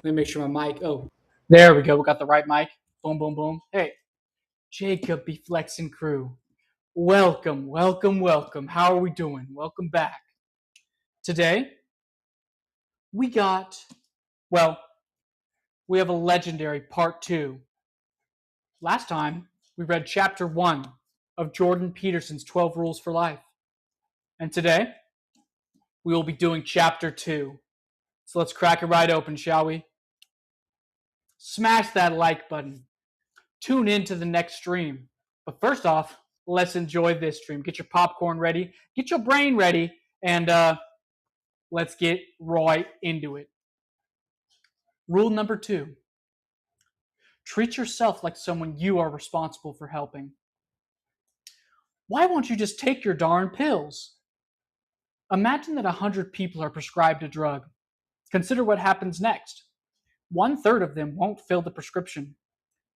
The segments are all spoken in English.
Let me make sure my mic. Oh, there we go. We got the right mic. Boom, boom, boom. Hey, Jacob B. Flexin crew. Welcome, welcome, welcome. How are we doing? Welcome back. Today, we got, well, we have a legendary part two. Last time, we read chapter 1 of Jordan Peterson's 12 Rules for Life. And today, we will be doing chapter 2. So let's crack it right open, shall we? Smash that like button. Tune in to the next stream. But first off, let's enjoy this stream. Get your popcorn ready, get your brain ready, and let's get right into it. Rule number 2. Treat yourself like someone you are responsible for helping. Why won't you just take your darn pills? Imagine that 100 people are prescribed a drug. Consider what happens next. 1/3 of them won't fill the prescription.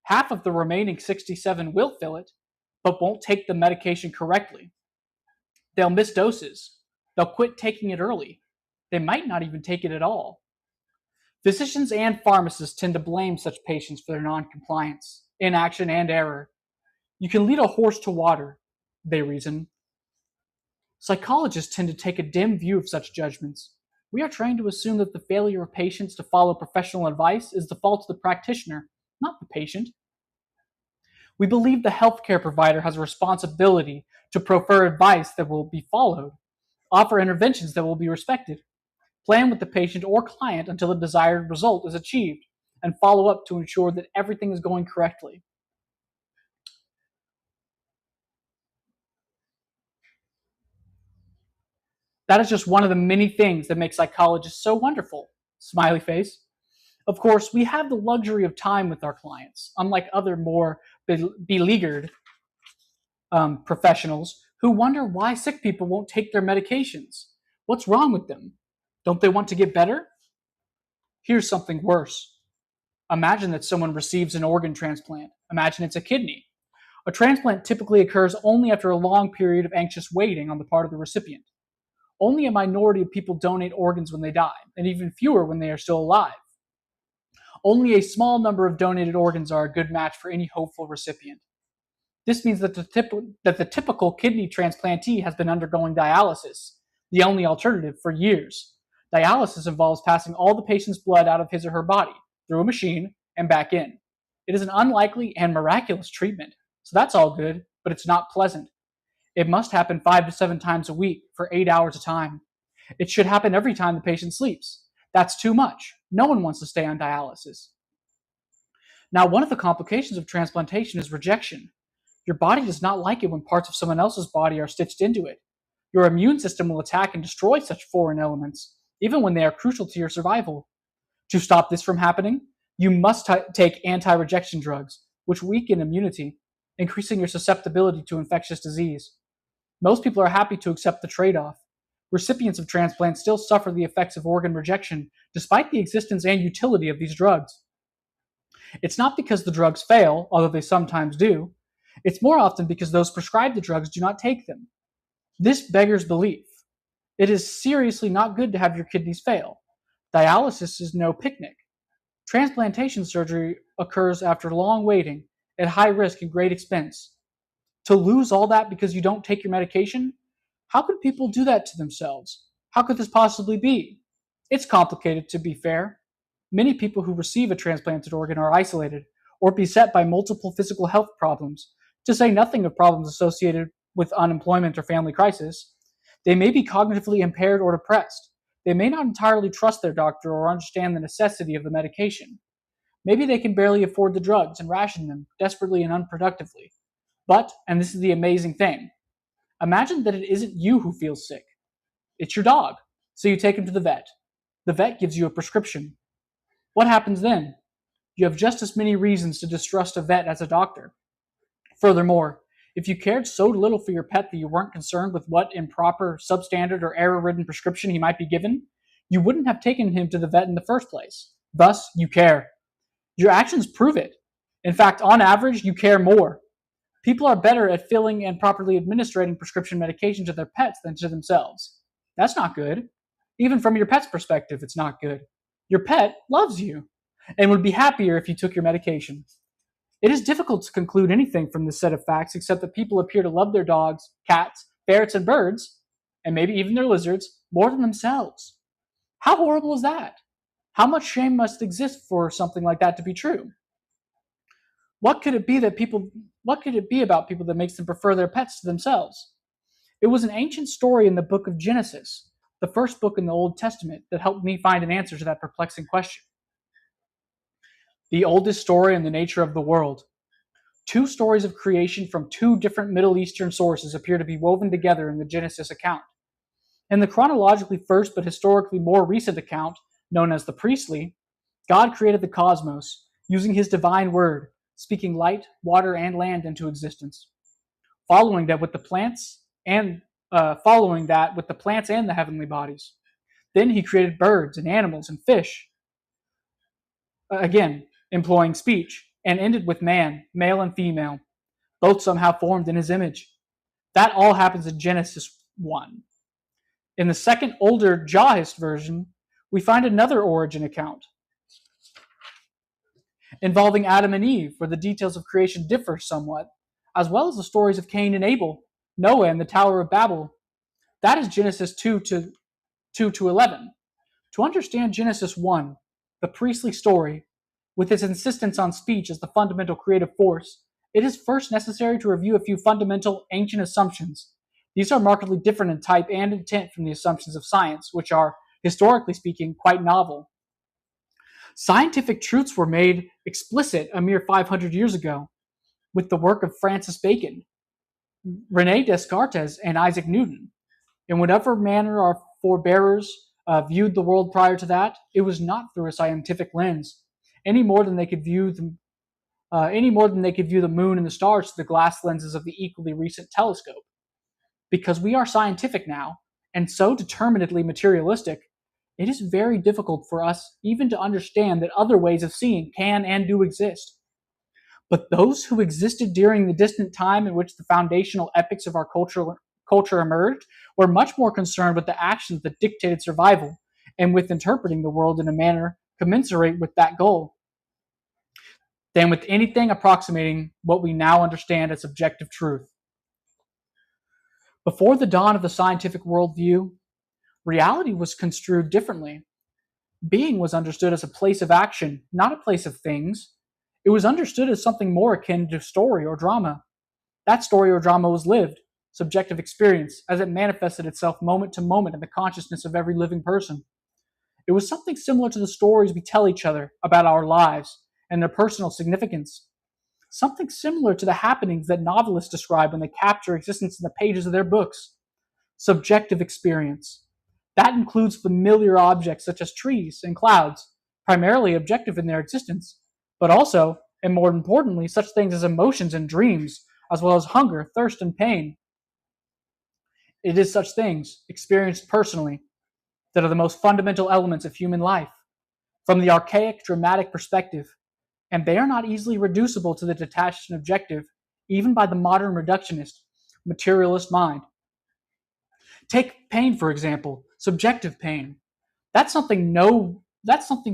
Half of the remaining 67 will fill it, but won't take the medication correctly. They'll miss doses. They'll quit taking it early. They might not even take it at all. Physicians and pharmacists tend to blame such patients for their noncompliance, inaction, and error. You can lead a horse to water, they reason. Psychologists tend to take a dim view of such judgments. We are trained to assume that the failure of patients to follow professional advice is the fault of the practitioner, not the patient. We believe the healthcare provider has a responsibility to prefer advice that will be followed, offer interventions that will be respected, plan with the patient or client until the desired result is achieved, and follow up to ensure that everything is going correctly. That is just one of the many things that make psychologists so wonderful. Smiley face. Of course, we have the luxury of time with our clients, unlike other more beleaguered professionals who wonder why sick people won't take their medications. What's wrong with them? Don't they want to get better? Here's something worse. Imagine that someone receives an organ transplant. Imagine it's a kidney. A transplant typically occurs only after a long period of anxious waiting on the part of the recipient. Only a minority of people donate organs when they die, and even fewer when they are still alive. Only a small number of donated organs are a good match for any hopeful recipient. This means that the typical kidney transplantee has been undergoing dialysis, the only alternative, for years. Dialysis involves passing all the patient's blood out of his or her body, through a machine, and back in. It is an unlikely and miraculous treatment, so that's all good, but it's not pleasant. It must happen 5 to 7 times a week for 8 hours at a time. It should happen every time the patient sleeps. That's too much. No one wants to stay on dialysis. Now, one of the complications of transplantation is rejection. Your body does not like it when parts of someone else's body are stitched into it. Your immune system will attack and destroy such foreign elements, even when they are crucial to your survival. To stop this from happening, you must take anti-rejection drugs, which weaken immunity, increasing your susceptibility to infectious disease. Most people are happy to accept the trade-off. Recipients of transplants still suffer the effects of organ rejection, despite the existence and utility of these drugs. It's not because the drugs fail, although they sometimes do. It's more often because those prescribed the drugs do not take them. This beggars belief. It is seriously not good to have your kidneys fail. Dialysis is no picnic. Transplantation surgery occurs after long waiting, at high risk and great expense. To lose all that because you don't take your medication? How could people do that to themselves? How could this possibly be? It's complicated, to be fair. Many people who receive a transplanted organ are isolated or beset by multiple physical health problems, to say nothing of problems associated with unemployment or family crisis. They may be cognitively impaired or depressed. They may not entirely trust their doctor or understand the necessity of the medication. Maybe they can barely afford the drugs and ration them desperately and unproductively. But, and this is the amazing thing, imagine that it isn't you who feels sick. It's your dog. So you take him to the vet. The vet gives you a prescription. What happens then? You have just as many reasons to distrust a vet as a doctor. Furthermore, if you cared so little for your pet that you weren't concerned with what improper, substandard, or error-ridden prescription he might be given, you wouldn't have taken him to the vet in the first place. Thus, you care. Your actions prove it. In fact, on average, you care more. People are better at filling and properly administering prescription medication to their pets than to themselves. That's not good. Even from your pet's perspective, it's not good. Your pet loves you. and would be happier if you took your medication. It is difficult to conclude anything from this set of facts except that people appear to love their dogs, cats, ferrets, and birds, and maybe even their lizards, more than themselves. How horrible is that? How much shame must exist for something like that to be true? What could it be that people what could it be about people that makes them prefer their pets to themselves? It was an ancient story in the book of Genesis, the first book in the Old Testament, that helped me find an answer to that perplexing question. The oldest story in the nature of the world. Two stories of creation from two different Middle Eastern sources appear to be woven together in the Genesis account. In the chronologically first but historically more recent account, known as the Priestly, God created the cosmos, using his divine word, speaking light, water, and land into existence. Following that with the plants and the heavenly bodies. Then he created birds and animals and fish, again employing speech, and ended with man, male and female, both somehow formed in his image. That all happens in Genesis 1. In the second, older Jahist version, we find another origin account involving Adam and Eve, where the details of creation differ somewhat, as well as the stories of Cain and Abel, Noah and the Tower of Babel. That is Genesis 2 to 11. To understand Genesis 1, the priestly story, with its insistence on speech as the fundamental creative force, it is first necessary to review a few fundamental ancient assumptions. These are markedly different in type and intent from the assumptions of science, which are, historically speaking, quite novel. Scientific truths were made explicit a mere 500 years ago with the work of Francis Bacon, Rene Descartes, and Isaac Newton. In whatever manner our forebearers viewed the world prior to that, it was not through a scientific lens, any more than they could view the moon and the stars through the glass lenses of the equally recent telescope. Because we are scientific now, and so determinedly materialistic, it is very difficult for us even to understand that other ways of seeing can and do exist. But those who existed during the distant time in which the foundational epics of our culture emerged were much more concerned with the actions that dictated survival and with interpreting the world in a manner commensurate with that goal than with anything approximating what we now understand as objective truth. Before the dawn of the scientific worldview, reality was construed differently. Being was understood as a place of action, not a place of things. It was understood as something more akin to story or drama. That story or drama was lived, subjective experience, as it manifested itself moment to moment in the consciousness of every living person. It was something similar to the stories we tell each other about our lives and their personal significance. Something similar to the happenings that novelists describe when they capture existence in the pages of their books. Subjective experience. That includes familiar objects such as trees and clouds, primarily objective in their existence, but also, and more importantly, such things as emotions and dreams, as well as hunger, thirst, and pain. It is such things, experienced personally, that are the most fundamental elements of human life, from the archaic, dramatic perspective, and they are not easily reducible to the detached and objective, even by the modern reductionist, materialist mind. Take pain, for example, subjective pain. That's something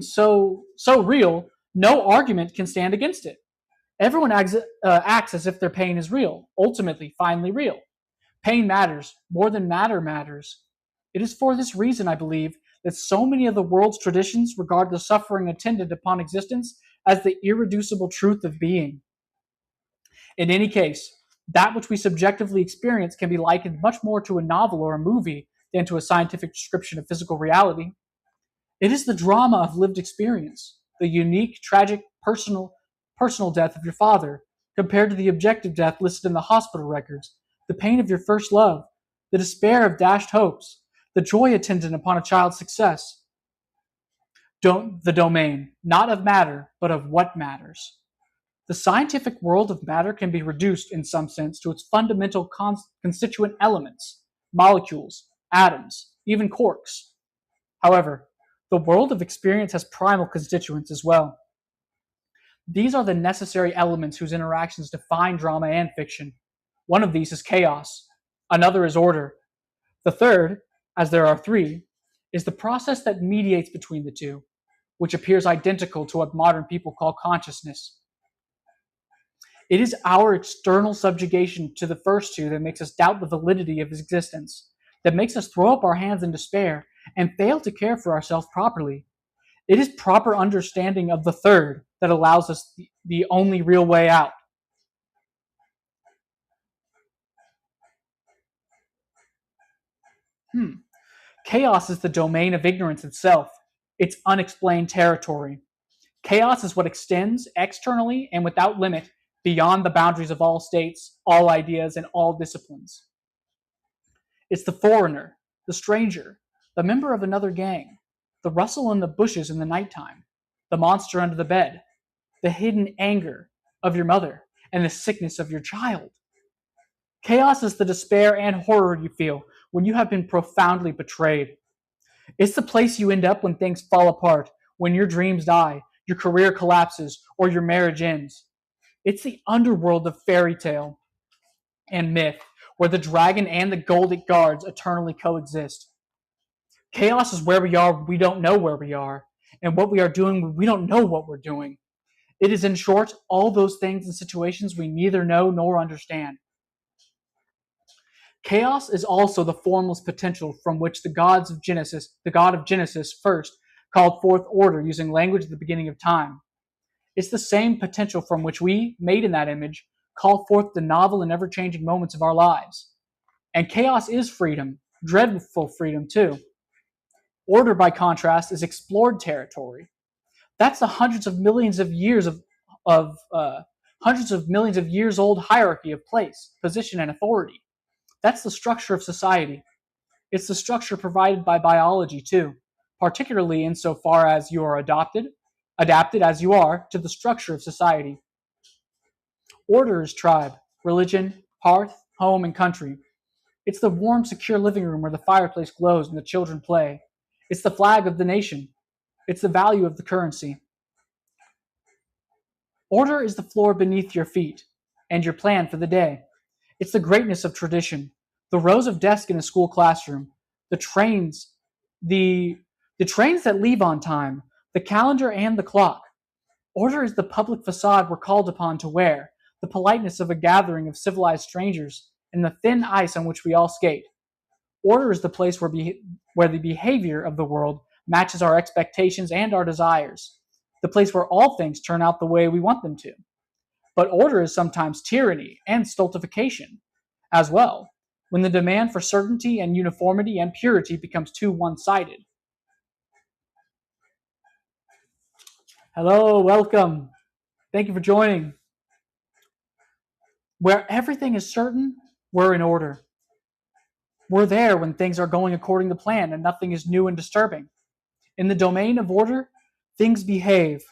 so real, no argument can stand against it. Everyone acts as if their pain is real, ultimately, finally real. Pain matters more than matter matters. It is for this reason, I believe, that so many of the world's traditions regard the suffering attendant upon existence as the irreducible truth of being. In any case, that which we subjectively experience can be likened much more to a novel or a movie than to a scientific description of physical reality. It is the drama of lived experience, the unique, tragic, personal death of your father, compared to the objective death listed in the hospital records, the pain of your first love, the despair of dashed hopes, the joy attendant upon a child's success. The domain, not of matter, but of what matters. The scientific world of matter can be reduced, in some sense, to its fundamental constituent elements, molecules, atoms, even quarks. However, the world of experience has primal constituents as well. These are the necessary elements whose interactions define drama and fiction. One of these is chaos. Another is order. The third, as there are three, is the process that mediates between the two. which appears identical to what modern people call consciousness. It is our external subjugation to the first two that makes us doubt the validity of his existence, that makes us throw up our hands in despair and fail to care for ourselves properly. It is proper understanding of the third that allows us the only real way out. Chaos is the domain of ignorance itself. It's unexplained territory. Chaos is what extends externally and without limit beyond the boundaries of all states, all ideas, and all disciplines. It's the foreigner, the stranger, the member of another gang, the rustle in the bushes in the nighttime, the monster under the bed, the hidden anger of your mother, and the sickness of your child. Chaos is the despair and horror you feel when you have been profoundly betrayed. It's the place you end up when things fall apart, when your dreams die, your career collapses, or your marriage ends. It's the underworld of fairy tale and myth, where the dragon and the gold it guards eternally coexist. Chaos is where we are, we don't know where we are, and what we are doing, we don't know what we're doing. It is, in short, all those things and situations we neither know nor understand. Chaos is also the formless potential from which the God of Genesis first called forth order using language at the beginning of time. It's the same potential from which we, made in that image, call forth the novel and ever-changing moments of our lives. And chaos is freedom, dreadful freedom too. Order, by contrast, is explored territory. That's the hundreds of millions of years old hierarchy of place, position, and authority. That's the structure of society. It's the structure provided by biology too, particularly insofar as you are adapted as you are to the structure of society. Order is tribe, religion, hearth, home, and country. It's the warm, secure living room where the fireplace glows and the children play. It's the flag of the nation. It's the value of the currency. Order is the floor beneath your feet and your plan for the day. It's the greatness of tradition, the rows of desks in a school classroom, the trains, the trains that leave on time, the calendar and the clock. Order is the public facade we're called upon to wear, the politeness of a gathering of civilized strangers, and the thin ice on which we all skate. Order is the place where the behavior of the world matches our expectations and our desires, the place where all things turn out the way we want them to. But order is sometimes tyranny and stultification as well, when the demand for certainty and uniformity and purity becomes too one-sided. Hello, welcome. Thank you for joining. Where everything is certain, we're in order. We're there when things are going according to plan and nothing is new and disturbing. In the domain of order, things behave.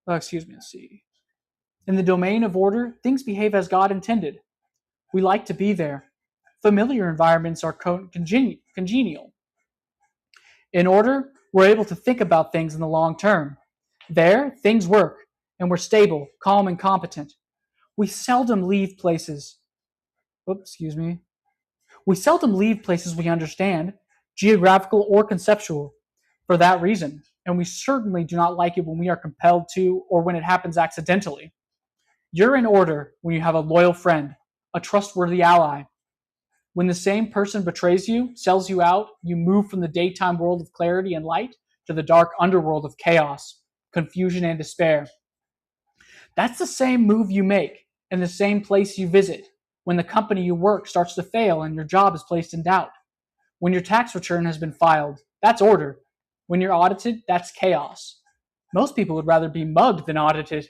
Let's see. In the domain of order, things behave as God intended. We like to be there. Familiar environments are congenial. In order, we're able to think about things in the long term. There, things work, and we're stable, calm, and competent. We seldom leave places. We seldom leave places we understand, geographical or conceptual, for that reason, and we certainly do not like it when we are compelled to or when it happens accidentally. You're in order when you have a loyal friend, a trustworthy ally. When the same person betrays you, sells you out, you move from the daytime world of clarity and light to the dark underworld of chaos, confusion, and despair. That's the same move you make and the same place you visit when the company you work starts to fail and your job is placed in doubt. When your tax return has been filed, that's order. When you're audited, that's chaos. Most people would rather be mugged than audited.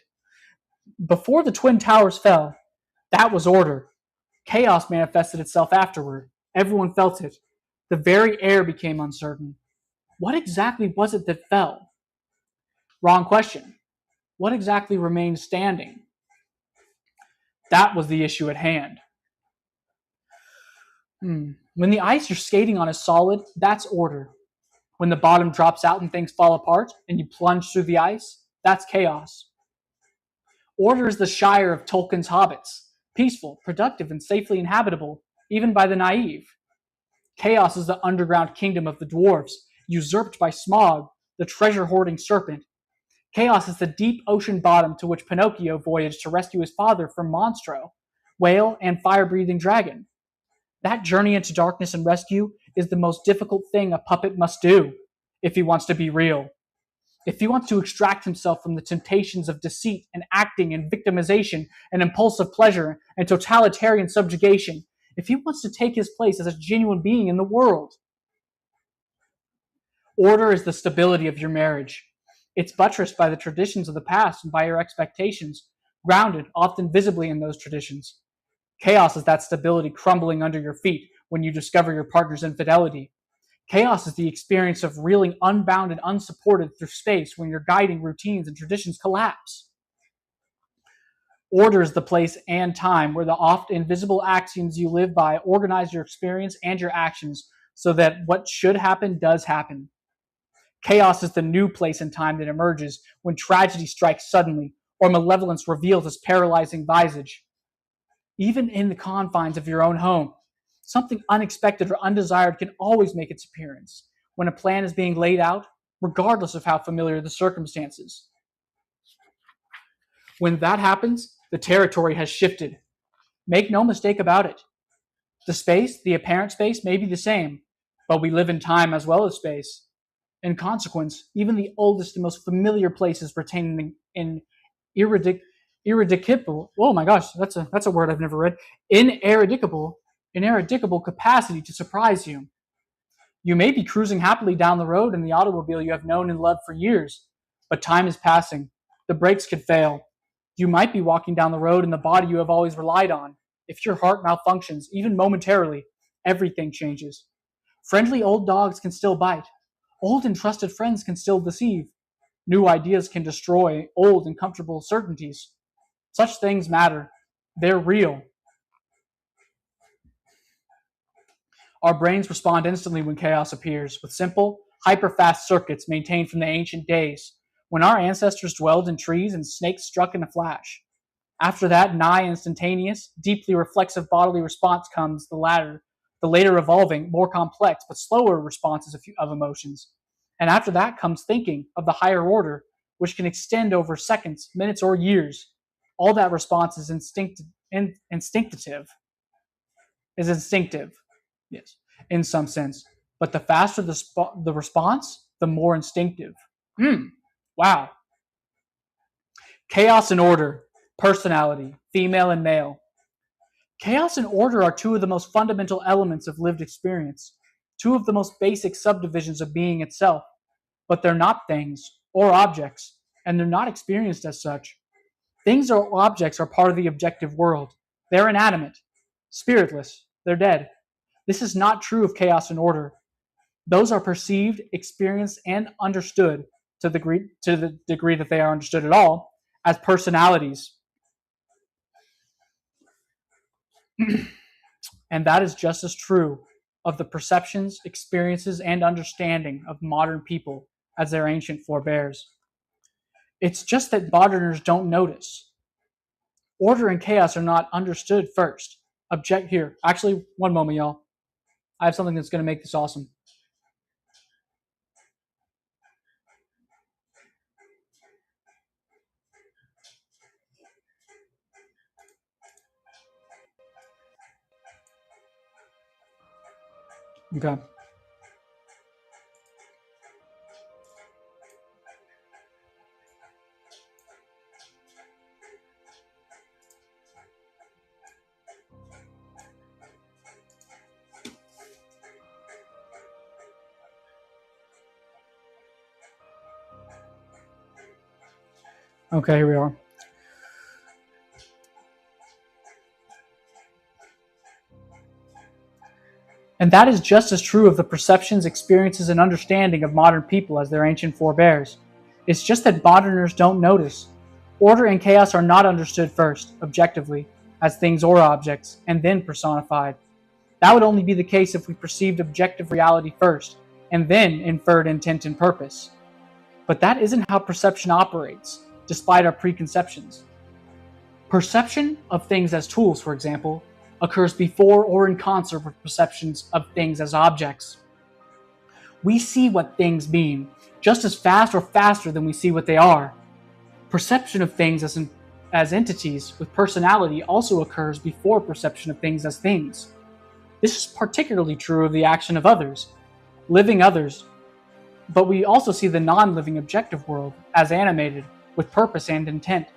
Before the Twin Towers fell, that was order. Chaos manifested itself afterward. Everyone felt it. The very air became uncertain. What exactly was it that fell? Wrong question. What exactly remained standing? That was the issue at hand. When the ice you're skating on is solid, that's order. When the bottom drops out and things fall apart and you plunge through the ice, that's chaos. Order is the Shire of Tolkien's hobbits, peaceful, productive, and safely inhabitable, even by the naive. Chaos is the underground kingdom of the dwarves, usurped by smog, the treasure-hoarding serpent. Chaos is the deep ocean bottom to which Pinocchio voyaged to rescue his father from Monstro, whale, and fire-breathing dragon. That journey into darkness and rescue is the most difficult thing a puppet must do if he wants to be real. If he wants to extract himself from the temptations of deceit and acting and victimization and impulsive pleasure and totalitarian subjugation, if he wants to take his place as a genuine being in the world. Order is the stability of your marriage. It's buttressed by the traditions of the past and by your expectations, grounded often visibly in those traditions. Chaos is that stability crumbling under your feet when you discover your partner's infidelity. Chaos is the experience of reeling unbound and unsupported through space when your guiding routines and traditions collapse. Order is the place and time where the oft invisible axioms you live by organize your experience and your actions so that what should happen does happen. Chaos is the new place and time that emerges when tragedy strikes suddenly or malevolence reveals its paralyzing visage. Even in the confines of your own home, something unexpected or undesired can always make its appearance when a plan is being laid out, regardless of how familiar the circumstances. When that happens, the territory has shifted. Make no mistake about it. The space, the apparent space, may be the same, but we live in time as well as space. In consequence, even the oldest and most familiar places retain an ineradicable, oh my gosh, that's a word I've never read, ineradicable capacity to surprise you. You may be cruising happily down the road in the automobile you have known and loved for years, but time is passing. The brakes could fail. You might be walking down the road in the body you have always relied on. If your heart malfunctions, even momentarily, everything changes. Friendly old dogs can still bite. Old and trusted friends can still deceive. New ideas can destroy old and comfortable certainties. Such things matter. They're real. Our brains respond instantly when chaos appears, with simple, hyper-fast circuits maintained from the ancient days, when our ancestors dwelled in trees and snakes struck in a flash. After that nigh instantaneous, deeply reflexive bodily response comes the later evolving, more complex but slower responses of emotions. And after that comes thinking of the higher order, which can extend over seconds, minutes, or years. All that response is instinctive. Is instinctive, yes, in some sense. But the faster the response, the more instinctive. Wow. Chaos and order, personality, female and male. Chaos and order are two of the most fundamental elements of lived experience, two of the most basic subdivisions of being itself. But they're not things or objects, and they're not experienced as such. Things or objects are part of the objective world. They're inanimate, spiritless, they're dead. This is not true of chaos and order. Those are perceived, experienced, and understood to the degree that they are understood at all as personalities. And that is just as true of the perceptions, experiences, and understanding of modern people as their ancient forebears. It's just that moderners don't notice. Order and chaos are not understood first. Actually, one moment, y'all. I have something that's going to make this awesome. Okay. Okay, here we are. And that is just as true of the perceptions, experiences, and understanding of modern people as their ancient forebears. It's just that moderners don't notice. Order and chaos are not understood first, objectively, as things or objects, and then personified. That would only be the case if we perceived objective reality first, and then inferred intent and purpose. But that isn't how perception operates, despite our preconceptions. Perception of things as tools, for example, occurs before or in concert with perceptions of things as objects. We see what things mean. just as fast or faster than we see what they are. Perception of things as entities with personality also occurs before perception of things as things. This is particularly true of the action of others, living others, but we also see the non-living objective world as animated, with purpose and intent.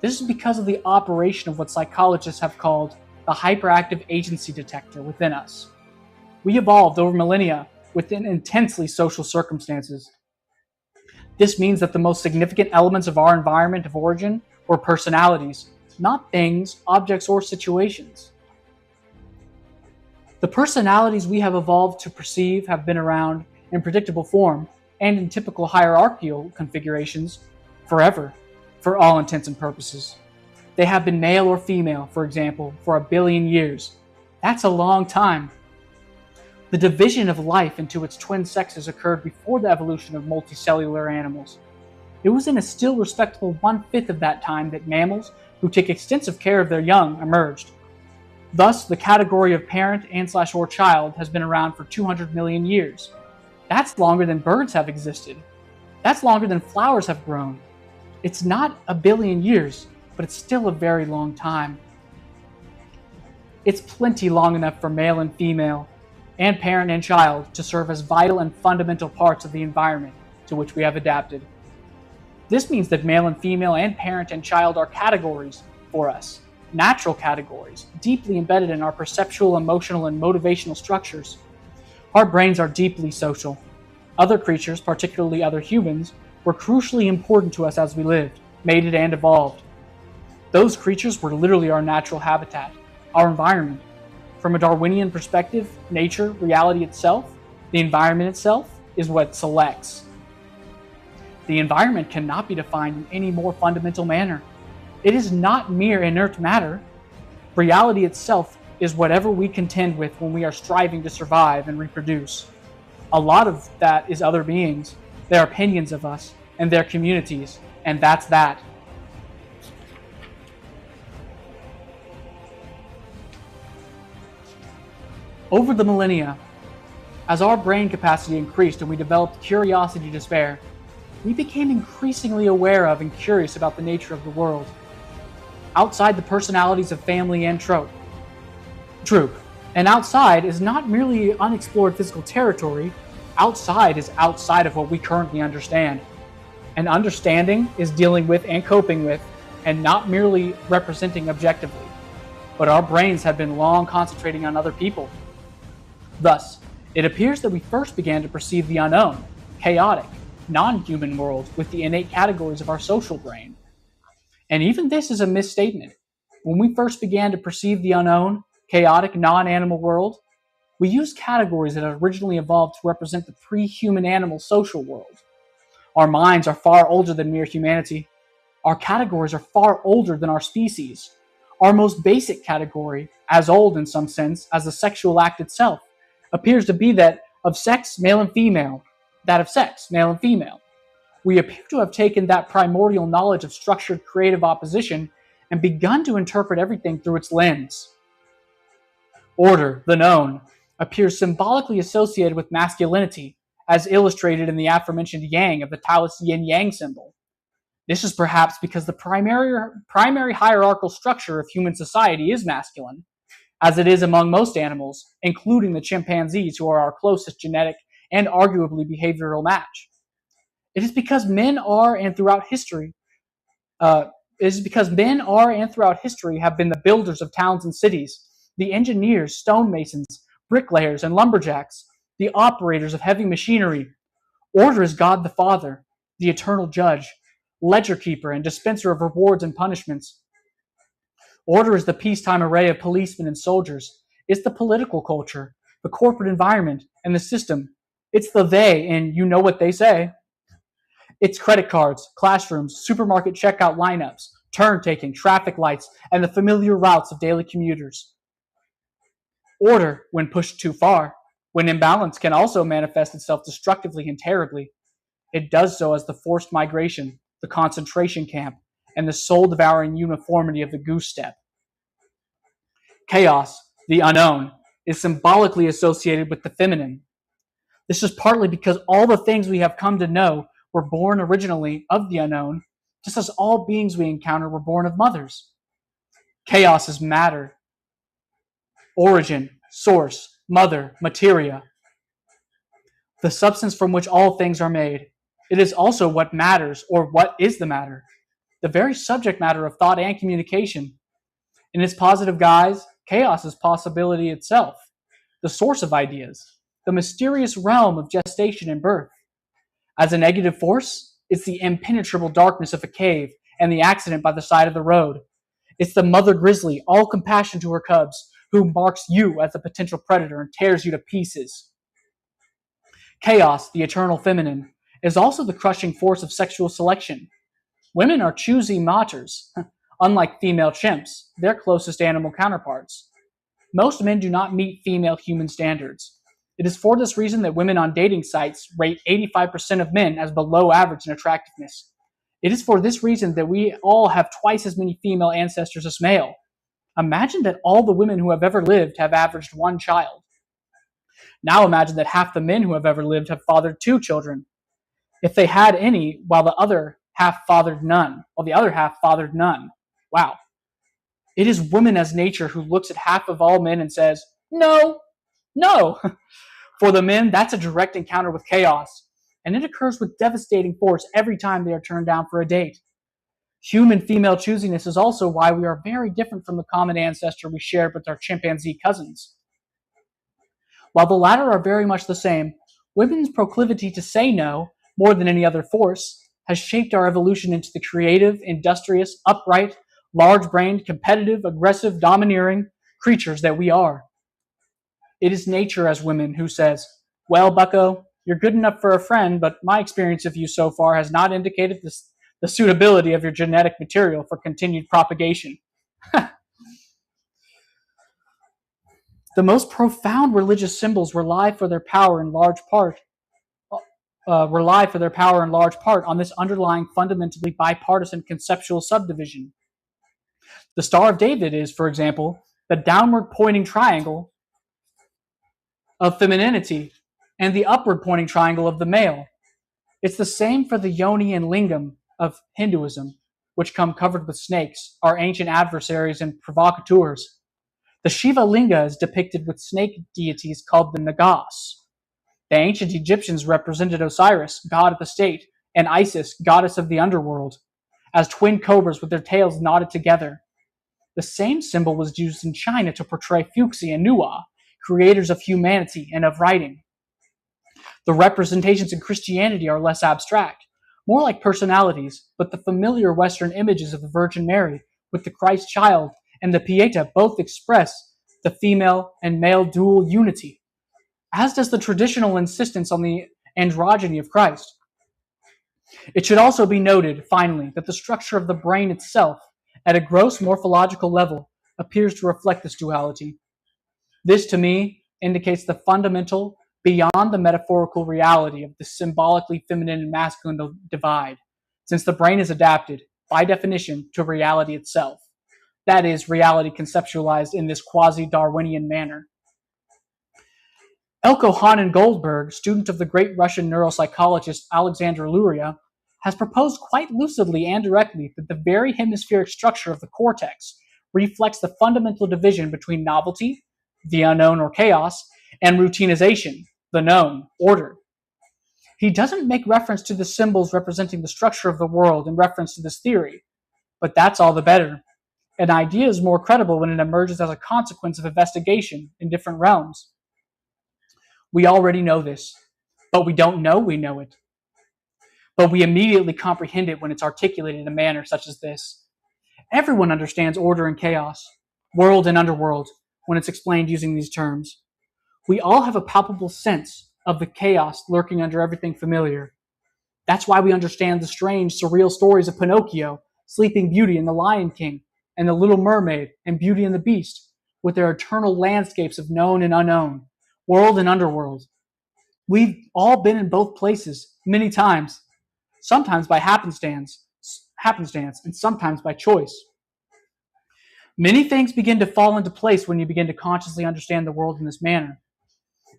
This is because of the operation of what psychologists have called the hyperactive agency detector within us. We evolved over millennia within intensely social circumstances. This means that the most significant elements of our environment of origin were personalities, not things, objects, or situations. The personalities we have evolved to perceive have been around in predictable form and in typical hierarchical configurations forever, for all intents and purposes. They have been male or female, for example, for 1 billion years. That's a long time. The division of life into its twin sexes occurred before the evolution of multicellular animals. It was in a still respectable 1/5 of that time that mammals, who take extensive care of their young, emerged. Thus, the category of parent and/or child has been around for 200 million years. That's longer than birds have existed. That's longer than flowers have grown. It's not 1 billion years, but it's still a very long time. It's plenty long enough for male and female, and parent and child, to serve as vital and fundamental parts of the environment to which we have adapted. This means that male and female and parent and child are categories for us, natural categories, deeply embedded in our perceptual, emotional, and motivational structures. Our brains are deeply social. Other creatures, particularly other humans, were crucially important to us as we lived, mated, and evolved. Those creatures were literally our natural habitat, our environment. From a Darwinian perspective, nature, reality itself, the environment itself, is what selects. The environment cannot be defined in any more fundamental manner. It is not mere inert matter. Reality itself is whatever we contend with when we are striving to survive and reproduce. A lot of that is other beings, their opinions of us, and their communities, and that's that. Over the millennia, as our brain capacity increased and we developed curiosity to spare, we became increasingly aware of and curious about the nature of the world. Outside the personalities of family and troop. And outside is not merely unexplored physical territory, outside is outside of what we currently understand. And understanding is dealing with and coping with, and not merely representing objectively. But our brains have been long concentrating on other people. Thus, it appears that we first began to perceive the unknown, chaotic, non-human world with the innate categories of our social brain. And even this is a misstatement. When we first began to perceive the unknown, chaotic, non-animal world, we used categories that had originally evolved to represent the pre-human animal social world. Our minds are far older than mere humanity. Our categories are far older than our species. Our most basic category, as old in some sense as the sexual act itself, appears to be that of sex, male and female, that of sex, male and female. We appear to have taken that primordial knowledge of structured creative opposition and begun to interpret everything through its lens. Order, the known, appears symbolically associated with masculinity, as illustrated in the aforementioned yang of the Taoist yin-yang symbol. This is perhaps because the primary hierarchical structure of human society is masculine, as it is among most animals, including the chimpanzees, who are our closest genetic and arguably behavioral match. It is because men are and throughout history have been the builders of towns and cities, the engineers, stonemasons, bricklayers, and lumberjacks, the operators of heavy machinery. Order is God the Father, the eternal judge, ledger keeper, and dispenser of rewards and punishments. Order is the peacetime array of policemen and soldiers. It's the political culture, the corporate environment, and the system. It's the they in You Know What They Say. It's credit cards, classrooms, supermarket checkout lineups, turn-taking, traffic lights, and the familiar routes of daily commuters. Order, when pushed too far, when imbalanced, can also manifest itself destructively and terribly. It does so as the forced migration, the concentration camp, and the soul-devouring uniformity of the goose step. Chaos, the unknown, is symbolically associated with the feminine. This is partly because all the things we have come to know were born originally of the unknown, just as all beings we encounter were born of mothers. Chaos is matter, origin, source, mother, materia, the substance from which all things are made. It is also what matters, or what is the matter, the very subject matter of thought and communication. In its positive guise, chaos is possibility itself, the source of ideas, the mysterious realm of gestation and birth. As a negative force, it's the impenetrable darkness of a cave and the accident by the side of the road. It's the mother grizzly, all compassion to her cubs, who marks you as a potential predator and tears you to pieces. Chaos, the eternal feminine, is also the crushing force of sexual selection. Women are choosy maters, unlike female chimps, their closest animal counterparts. Most men do not meet female human standards. It is for this reason that women on dating sites rate 85% of men as below average in attractiveness. It is for this reason that we all have twice as many female ancestors as male. Imagine that all the women who have ever lived have averaged one child. Now imagine that half the men who have ever lived have fathered two children. If they had any, while the other half fathered none. Wow. It is woman as nature who looks at half of all men and says, no, no. For the men, that's a direct encounter with chaos, and it occurs with devastating force every time they are turned down for a date. Human female choosiness is also why we are very different from the common ancestor we shared with our chimpanzee cousins. While the latter are very much the same, women's proclivity to say no, more than any other force, has shaped our evolution into the creative, industrious, upright, large-brained, competitive, aggressive, domineering creatures that we are. It is nature as women who says, well, bucko, you're good enough for a friend, but my experience of you so far has not indicated the suitability of your genetic material for continued propagation. The most profound religious symbols rely for their power in large part on this underlying fundamentally bipartisan conceptual subdivision. The Star of David is, for example, the downward pointing triangle of femininity and the upward pointing triangle of the male. It's the same for the yoni and lingam of Hinduism, which come covered with snakes, our ancient adversaries and provocateurs. The Shiva linga is depicted with snake deities called the Nagas. The ancient Egyptians represented Osiris, god of the state, and Isis, goddess of the underworld, as twin cobras with their tails knotted together. The same symbol was used in China to portray Fuxi and Nuwa, creators of humanity and of writing. The representations in Christianity are less abstract, more like personalities, but the familiar Western images of the Virgin Mary with the Christ child and the Pieta both express the female and male dual unity, as does the traditional insistence on the androgyny of Christ. It should also be noted, finally, that the structure of the brain itself, at a gross morphological level, appears to reflect this duality. This, to me, indicates the fundamental, beyond the metaphorical reality of the symbolically feminine and masculine divide, since the brain is adapted, by definition, to reality itself. That is, reality conceptualized in this quasi-Darwinian manner. Elko Hanan Goldberg, student of the great Russian neuropsychologist Alexander Luria, has proposed quite lucidly and directly that the very hemispheric structure of the cortex reflects the fundamental division between novelty, the unknown or chaos, and routinization, the known, order. He doesn't make reference to the symbols representing the structure of the world in reference to this theory, but that's all the better. An idea is more credible when it emerges as a consequence of investigation in different realms. We already know this, but we don't know we know it. But we immediately comprehend it when it's articulated in a manner such as this. Everyone understands order and chaos, world and underworld, when it's explained using these terms. We all have a palpable sense of the chaos lurking under everything familiar. That's why we understand the strange, surreal stories of Pinocchio, Sleeping Beauty and the Lion King, and the Little Mermaid and Beauty and the Beast, with their eternal landscapes of known and unknown, world and underworld. We've all been in both places many times, sometimes by happenstance, and sometimes by choice. Many things begin to fall into place when you begin to consciously understand the world in this manner.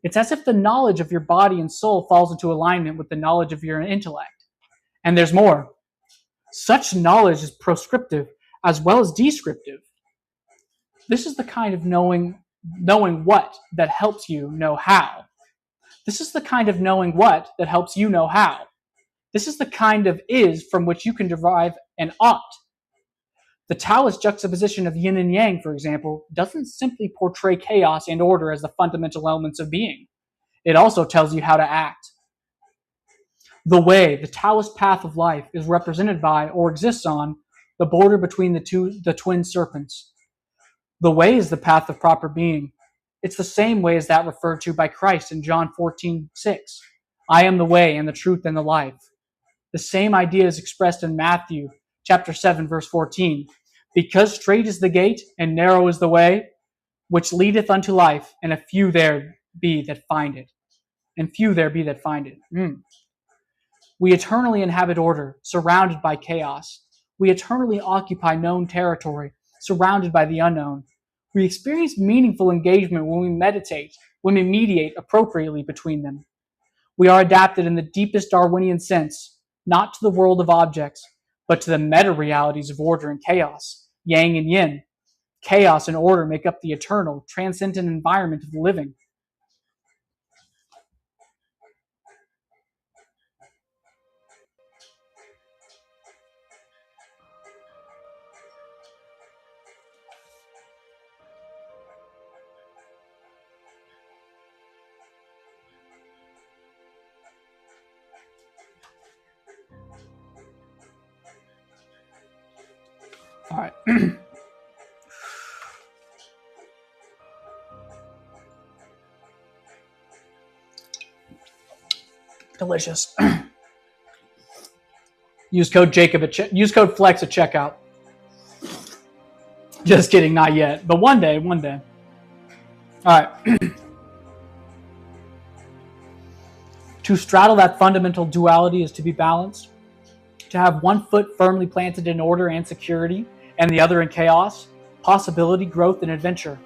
It's as if the knowledge of your body and soul falls into alignment with the knowledge of your intellect. And there's more. Such knowledge is prescriptive as well as descriptive. This is the kind of knowing what that helps you know how. This is the kind of knowing what that helps you know how. This is the kind of is from which you can derive an ought. The Taoist juxtaposition of yin and yang, for example, doesn't simply portray chaos and order as the fundamental elements of being. It also tells you how to act. The way, the Taoist path of life, is represented by, or exists on, the border between the twin serpents. The way is the path of proper being. It's the same way as that referred to by Christ in John 14:6. I am the way and the truth and the life. The same idea is expressed in Matthew chapter 7, verse 14. Because strait is the gate and narrow is the way, which leadeth unto life, and a few there be that find it. We eternally inhabit order, surrounded by chaos. We eternally occupy known territory, surrounded by the unknown. We experience meaningful engagement when we mediate appropriately between them. We are adapted in the deepest Darwinian sense, not to the world of objects, but to the meta-realities of order and chaos, yang and yin. Chaos and order make up the eternal, transcendent environment of the living. All right. Delicious. Use code use code FLEX at checkout. Just kidding, not yet, but one day. All right. To straddle that fundamental duality is to be balanced. To have one foot firmly planted in order and security, and the other in chaos, possibility, growth, and adventure.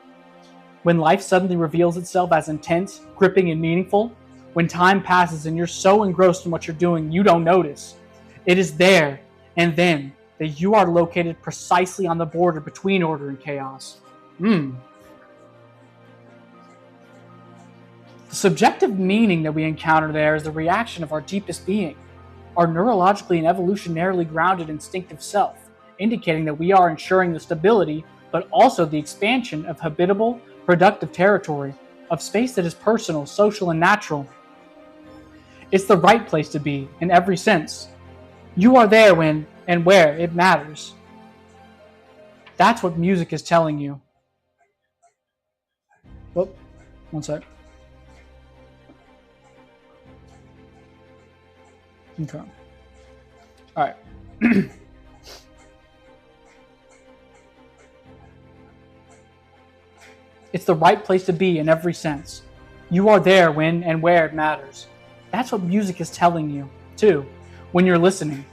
When life suddenly reveals itself as intense, gripping, and meaningful, when time passes and you're so engrossed in what you're doing you don't notice, it is there and then that you are located precisely on the border between order and chaos. The subjective meaning that we encounter there is the reaction of our deepest being, our neurologically and evolutionarily grounded instinctive self, indicating that we are ensuring the stability, but also the expansion of habitable, productive territory, of space that is personal, social, and natural. It's the right place to be, in every sense. You are there when and where it matters. That's what music is telling you. Whoop, one sec. Okay. All right. It's the right place to be in every sense. You are there when and where it matters. That's what music is telling you, too, when you're listening.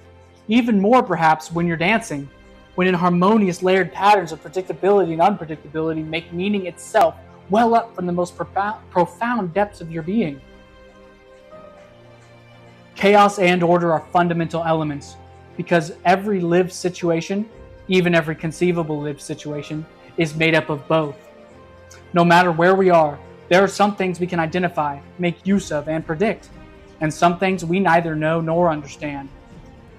Even more, perhaps, when you're dancing, when in harmonious layered patterns of predictability and unpredictability make meaning itself well up from the most profound depths of your being. Chaos and order are fundamental elements, because every lived situation, even every conceivable lived situation, is made up of both. No matter where we are, there are some things we can identify, make use of, and predict, and some things we neither know nor understand,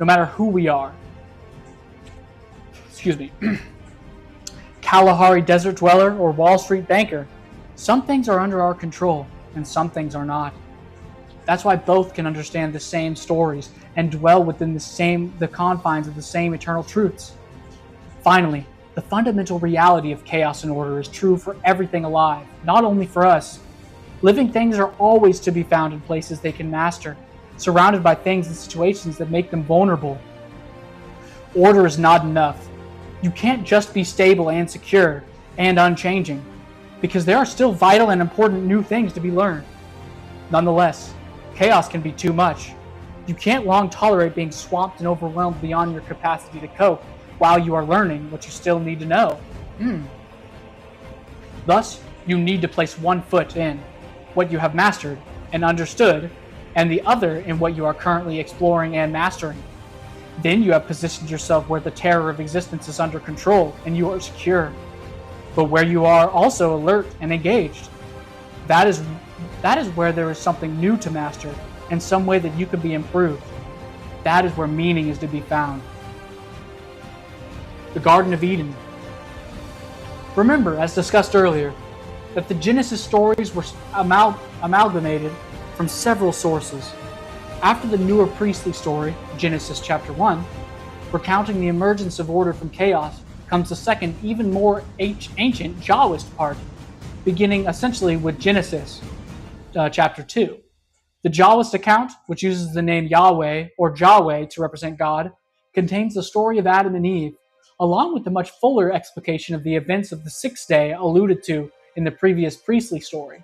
no matter who we are. Kalahari desert dweller or Wall Street banker, some things are under our control, and some things are not. That's why both can understand the same stories and dwell within the confines of the same eternal truths. Finally, the fundamental reality of chaos and order is true for everything alive, not only for us. Living things are always to be found in places they can master, surrounded by things and situations that make them vulnerable. Order is not enough. You can't just be stable and secure and unchanging, because there are still vital and important new things to be learned. Nonetheless, chaos can be too much. You can't long tolerate being swamped and overwhelmed beyond your capacity to cope while you are learning what you still need to know. Thus, you need to place one foot in what you have mastered and understood, and the other in what you are currently exploring and mastering. Then you have positioned yourself where the terror of existence is under control and you are secure, but where you are also alert and engaged. That is where there is something new to master and some way that you can be improved. That is where meaning is to be found. The Garden of Eden. Remember, as discussed earlier, that the Genesis stories were amalgamated from several sources. After the newer priestly story, Genesis chapter 1, recounting the emergence of order from chaos, comes the second, even more ancient Jahwist part, beginning essentially with Genesis chapter 2. The Jahwist account, which uses the name Yahweh or Jahweh to represent God, contains the story of Adam and Eve, along with the much fuller explication of the events of the sixth day alluded to in the previous priestly story.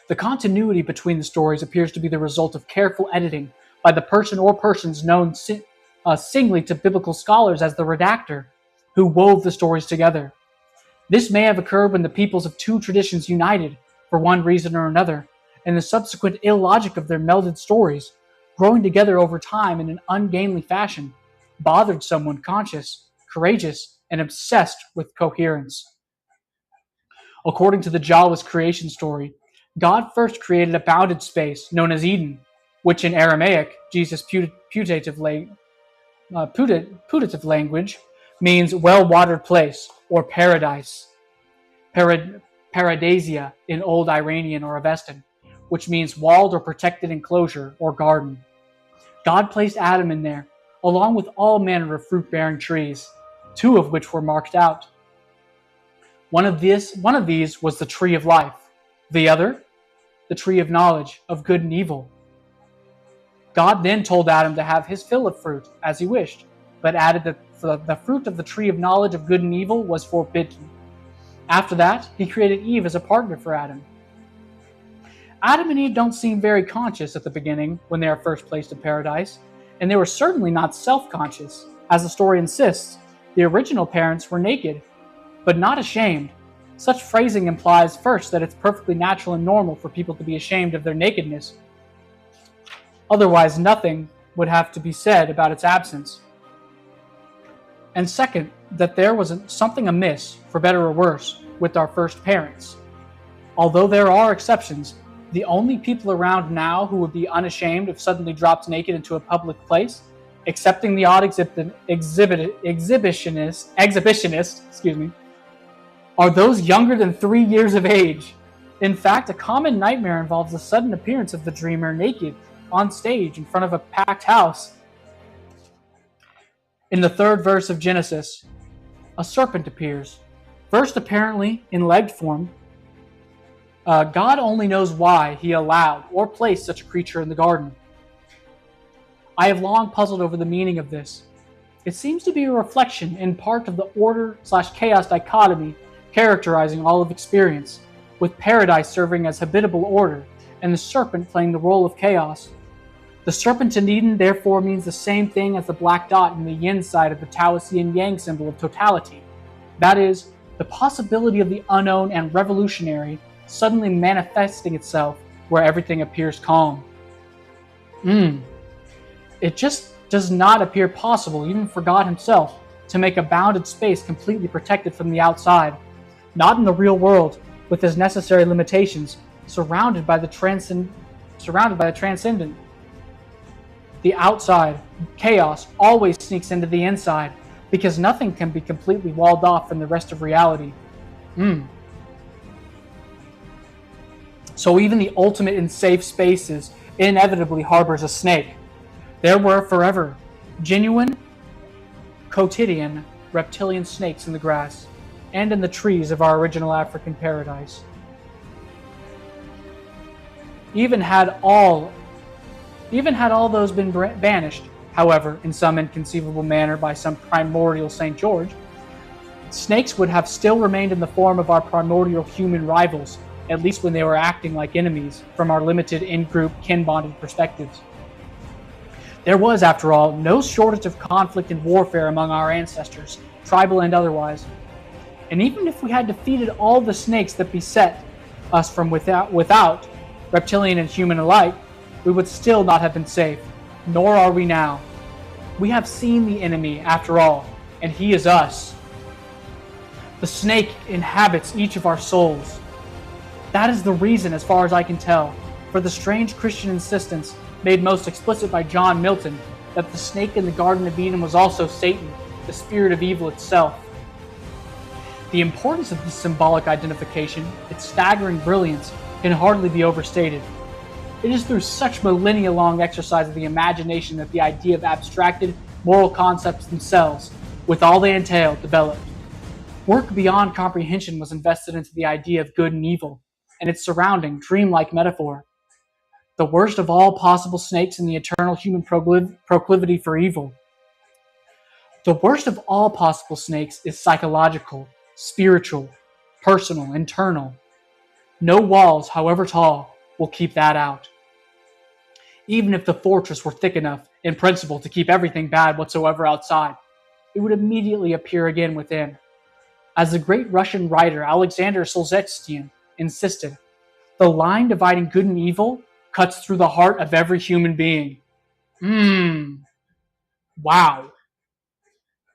The continuity between the stories appears to be the result of careful editing by the person or persons known singly to biblical scholars as the redactor, who wove the stories together. This may have occurred when the peoples of two traditions united, for one reason or another, and the subsequent illogic of their melded stories, growing together over time in an ungainly fashion, bothered someone conscious, courageous, and obsessed with coherence. According to the Jahwist creation story, God first created a bounded space known as Eden, which in Aramaic, Jesus' putative language, means well-watered place or paradise. Paradisia in Old Iranian or Avestan, which means walled or protected enclosure or garden. God placed Adam in there, along with all manner of fruit-bearing trees, two of which were marked out. One of these was the tree of life, the other, the tree of knowledge of good and evil. God then told Adam to have his fill of fruit as he wished, but added that the fruit of the tree of knowledge of good and evil was forbidden. After that, he created Eve as a partner for Adam. Adam and Eve don't seem very conscious at the beginning when they are first placed in paradise, and they were certainly not self-conscious. As the story insists, the original parents were naked, but not ashamed. Such phrasing implies first that it's perfectly natural and normal for people to be ashamed of their nakedness. Otherwise, nothing would have to be said about its absence. And second, that there was something amiss, for better or worse, with our first parents. Although there are exceptions, the only people around now who would be unashamed if suddenly dropped naked into a public place, excepting the odd exhibitionists, are those younger than 3 years of age. In fact, a common nightmare involves the sudden appearance of the dreamer naked on stage in front of a packed house. In the third verse of Genesis, a serpent appears, first apparently in legged form. God only knows why he allowed or placed such a creature in the garden. I have long puzzled over the meaning of this. It seems to be a reflection in part of the order/chaos dichotomy characterizing all of experience, with paradise serving as habitable order and the serpent playing the role of chaos. The serpent in Eden therefore means the same thing as the black dot in the yin side of the Taoist yin-yang symbol of totality. That is, the possibility of the unknown and revolutionary suddenly manifesting itself where everything appears calm. It just does not appear possible, even for God himself, to make a bounded space completely protected from the outside, not in the real world, with its necessary limitations, surrounded by the transcendent. The outside, chaos, always sneaks into the inside, because nothing can be completely walled off from the rest of reality. So even the ultimate in safe spaces inevitably harbors a snake. There were forever genuine, quotidian, reptilian snakes in the grass and in the trees of our original African paradise. Even had all those been banished, however, in some inconceivable manner by some primordial St. George, snakes would have still remained in the form of our primordial human rivals, at least when they were acting like enemies from our limited in-group kin-bonded perspectives. There was, after all, no shortage of conflict and warfare among our ancestors, tribal and otherwise. And even if we had defeated all the snakes that beset us from without, reptilian and human alike, we would still not have been safe, nor are we now. We have seen the enemy, after all, and he is us. The snake inhabits each of our souls. That is the reason, as far as I can tell, for the strange Christian insistence, made most explicit by John Milton, that the snake in the Garden of Eden was also Satan, the spirit of evil itself. The importance of this symbolic identification, its staggering brilliance, can hardly be overstated. It is through such millennia-long exercise of the imagination that the idea of abstracted moral concepts themselves, with all they entail, developed. Work beyond comprehension was invested into the idea of good and evil, and its surrounding, dreamlike metaphor. The worst of all possible snakes in the eternal human proclivity for evil. The worst of all possible snakes is psychological, spiritual, personal, internal. No walls, however tall, will keep that out. Even if the fortress were thick enough, in principle, to keep everything bad whatsoever outside, it would immediately appear again within. As the great Russian writer Alexander Solzhenitsyn insisted, the line dividing good and evil cuts through the heart of every human being. Wow.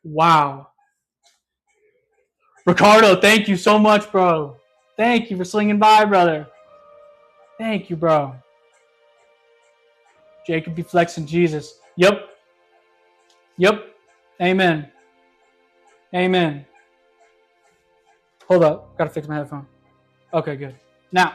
Wow. Ricardo, thank you so much, bro. Thank you for swinging by, brother. Thank you, bro. Jacob be flexing Jesus. Yep. Amen. Hold up. Gotta fix my headphone. Okay, good. Now,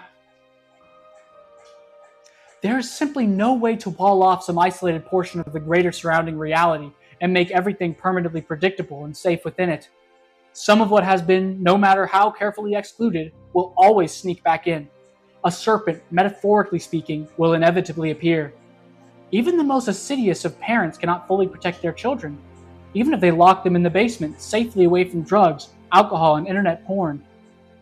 there is simply no way to wall off some isolated portion of the greater surrounding reality and make everything permanently predictable and safe within it. Some of what has been, no matter how carefully excluded, will always sneak back in. A serpent, metaphorically speaking, will inevitably appear. Even the most assiduous of parents cannot fully protect their children, even if they lock them in the basement, safely away from drugs, alcohol, and internet porn.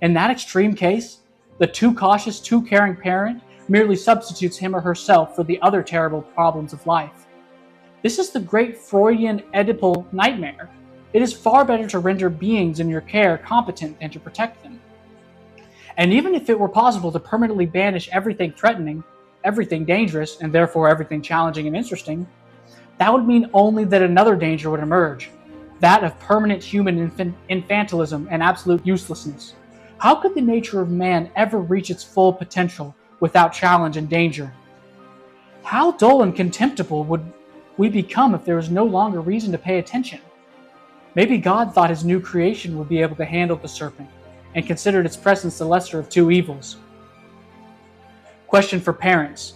In that extreme case, the too cautious, too caring parent merely substitutes him or herself for the other terrible problems of life. This is the great Freudian Oedipal nightmare. It is far better to render beings in your care competent than to protect them. And even if it were possible to permanently banish everything threatening, everything dangerous, and therefore everything challenging and interesting, that would mean only that another danger would emerge, that of permanent human infantilism and absolute uselessness. How could the nature of man ever reach its full potential without challenge and danger? How dull and contemptible would we become if there was no longer reason to pay attention? Maybe God thought his new creation would be able to handle the serpent and considered its presence the lesser of two evils. Question for parents.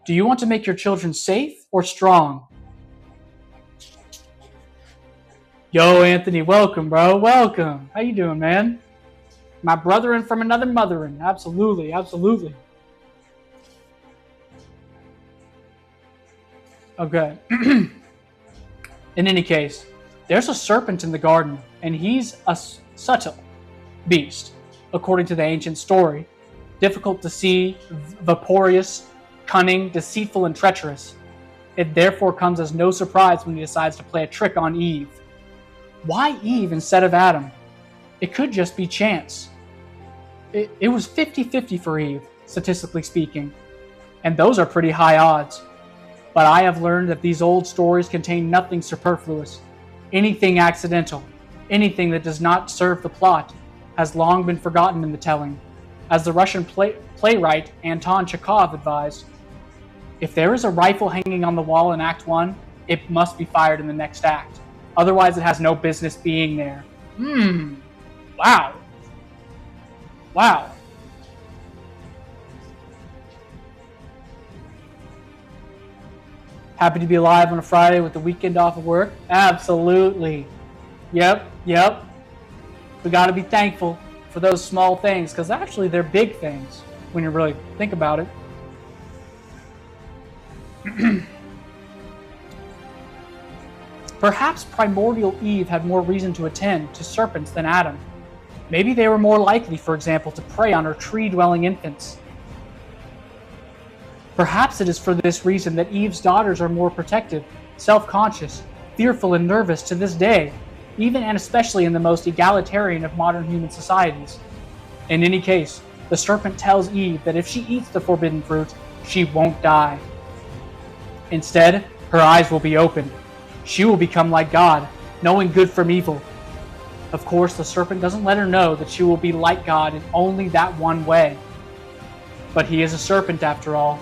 Do you want to make your children safe or strong? Yo, Anthony, welcome, bro. Welcome. How you doing, man? My brotherin from another motherin. Absolutely. Okay. In any case, there's a serpent in the garden, and he's a subtle beast, according to the ancient story. Difficult to see, vaporous, cunning, deceitful, and treacherous. It therefore comes as no surprise when he decides to play a trick on Eve. Why Eve instead of Adam? It could just be chance. It was 50-50 for Eve, statistically speaking, and those are pretty high odds. But I have learned that these old stories contain nothing superfluous. Anything accidental, anything that does not serve the plot, has long been forgotten in the telling. As the Russian playwright Anton Chekhov advised, if there is a rifle hanging on the wall in Act 1, it must be fired in the next act. Otherwise, it has no business being there. Wow. Happy to be alive on a Friday with the weekend off of work? Absolutely. Yep. We got to be thankful for those small things, because actually they're big things when you really think about it. Perhaps primordial Eve had more reason to attend to serpents than Adam. Maybe they were more likely, for example, to prey on her tree-dwelling infants. Perhaps it is for this reason that Eve's daughters are more protective, self-conscious, fearful, and nervous to this day, even and especially in the most egalitarian of modern human societies. In any case, the serpent tells Eve that if she eats the forbidden fruit, she won't die. Instead, her eyes will be opened. She will become like God, knowing good from evil. Of course, the serpent doesn't let her know that she will be like God in only that one way. But he is a serpent after all.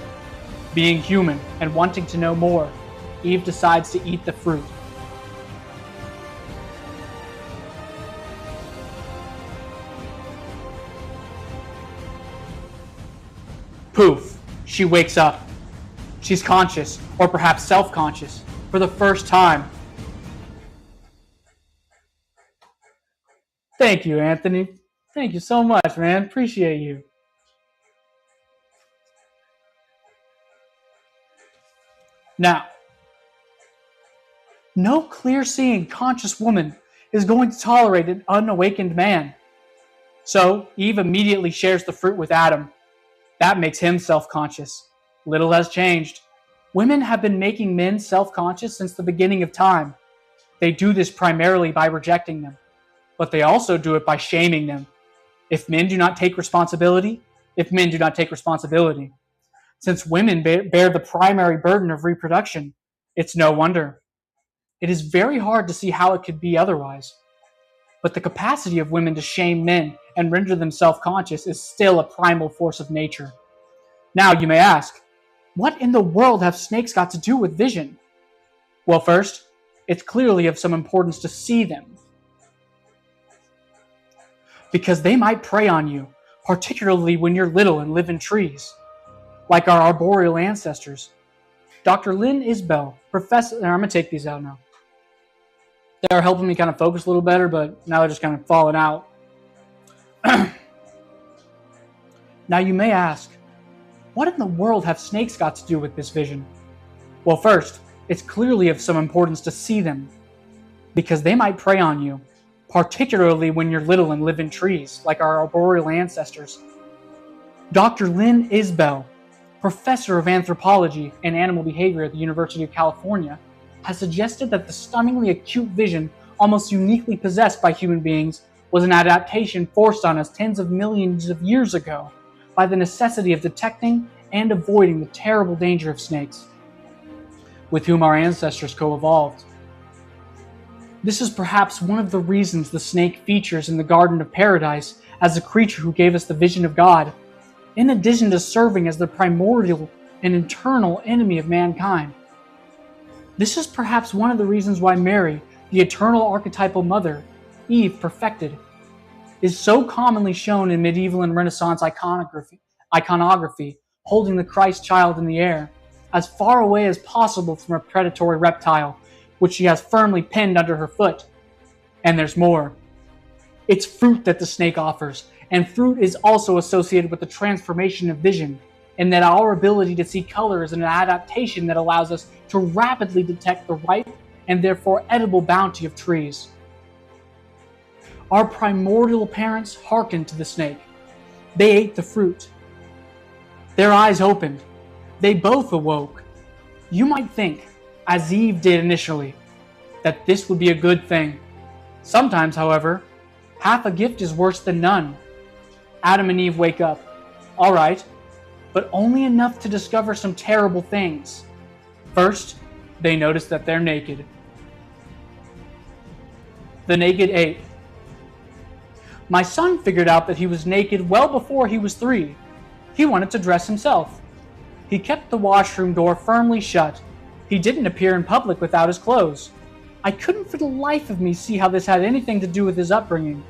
Being human and wanting to know more, Eve decides to eat the fruit. Poof! She wakes up. She's conscious, or perhaps self-conscious, for the first time. Thank you, Anthony. Thank you so much, man. Appreciate you. Now, no clear-seeing, conscious woman is going to tolerate an unawakened man. So, Eve immediately shares the fruit with Adam. That makes him self-conscious. Little has changed. Women have been making men self-conscious since the beginning of time. They do this primarily by rejecting them, but they also do it by shaming them. If men do not take responsibility, since women bear the primary burden of reproduction, it's no wonder. It is very hard to see how it could be otherwise. But the capacity of women to shame men and render them self-conscious is still a primal force of nature. Now, you may ask, what in the world have snakes got to do with vision? Well, first, it's clearly of some importance to see them, because they might prey on you, particularly when you're little and live in trees, like our arboreal ancestors. Dr. Lynn Isbell, professor, I'm going to take these out now. They're helping me kind of focus a little better, but now they're just kind of falling out. Now you may ask, what in the world have snakes got to do with this vision? Well, first, it's clearly of some importance to see them, because they might prey on you, particularly when you're little and live in trees, like our arboreal ancestors. Dr. Lynn Isbell, professor of anthropology and animal behavior at the University of California, has suggested that the stunningly acute vision almost uniquely possessed by human beings was an adaptation forced on us tens of millions of years ago by the necessity of detecting and avoiding the terrible danger of snakes, with whom our ancestors co-evolved. This is perhaps one of the reasons the snake features in the Garden of Paradise as a creature who gave us the vision of God, in addition to serving as the primordial and eternal enemy of mankind. This is perhaps one of the reasons why Mary, the eternal archetypal mother, Eve perfected, is so commonly shown in medieval and Renaissance iconography, holding the Christ child in the air, as far away as possible from a predatory reptile, which she has firmly pinned under her foot. And there's more. It's fruit that the snake offers, and fruit is also associated with the transformation of vision, in that our ability to see color is an adaptation that allows us to rapidly detect the ripe and therefore edible bounty of trees. Our primordial parents hearkened to the snake. They ate the fruit. Their eyes opened. They both awoke. You might think, as Eve did initially, that this would be a good thing. Sometimes, however, half a gift is worse than none. Adam and Eve wake up. All right, but only enough to discover some terrible things. First, they notice that they're naked. The naked ape. My son figured out that he was naked well before he was 3. He wanted to dress himself. He kept the washroom door firmly shut. He didn't appear in public without his clothes. I couldn't for the life of me see how this had anything to do with his upbringing.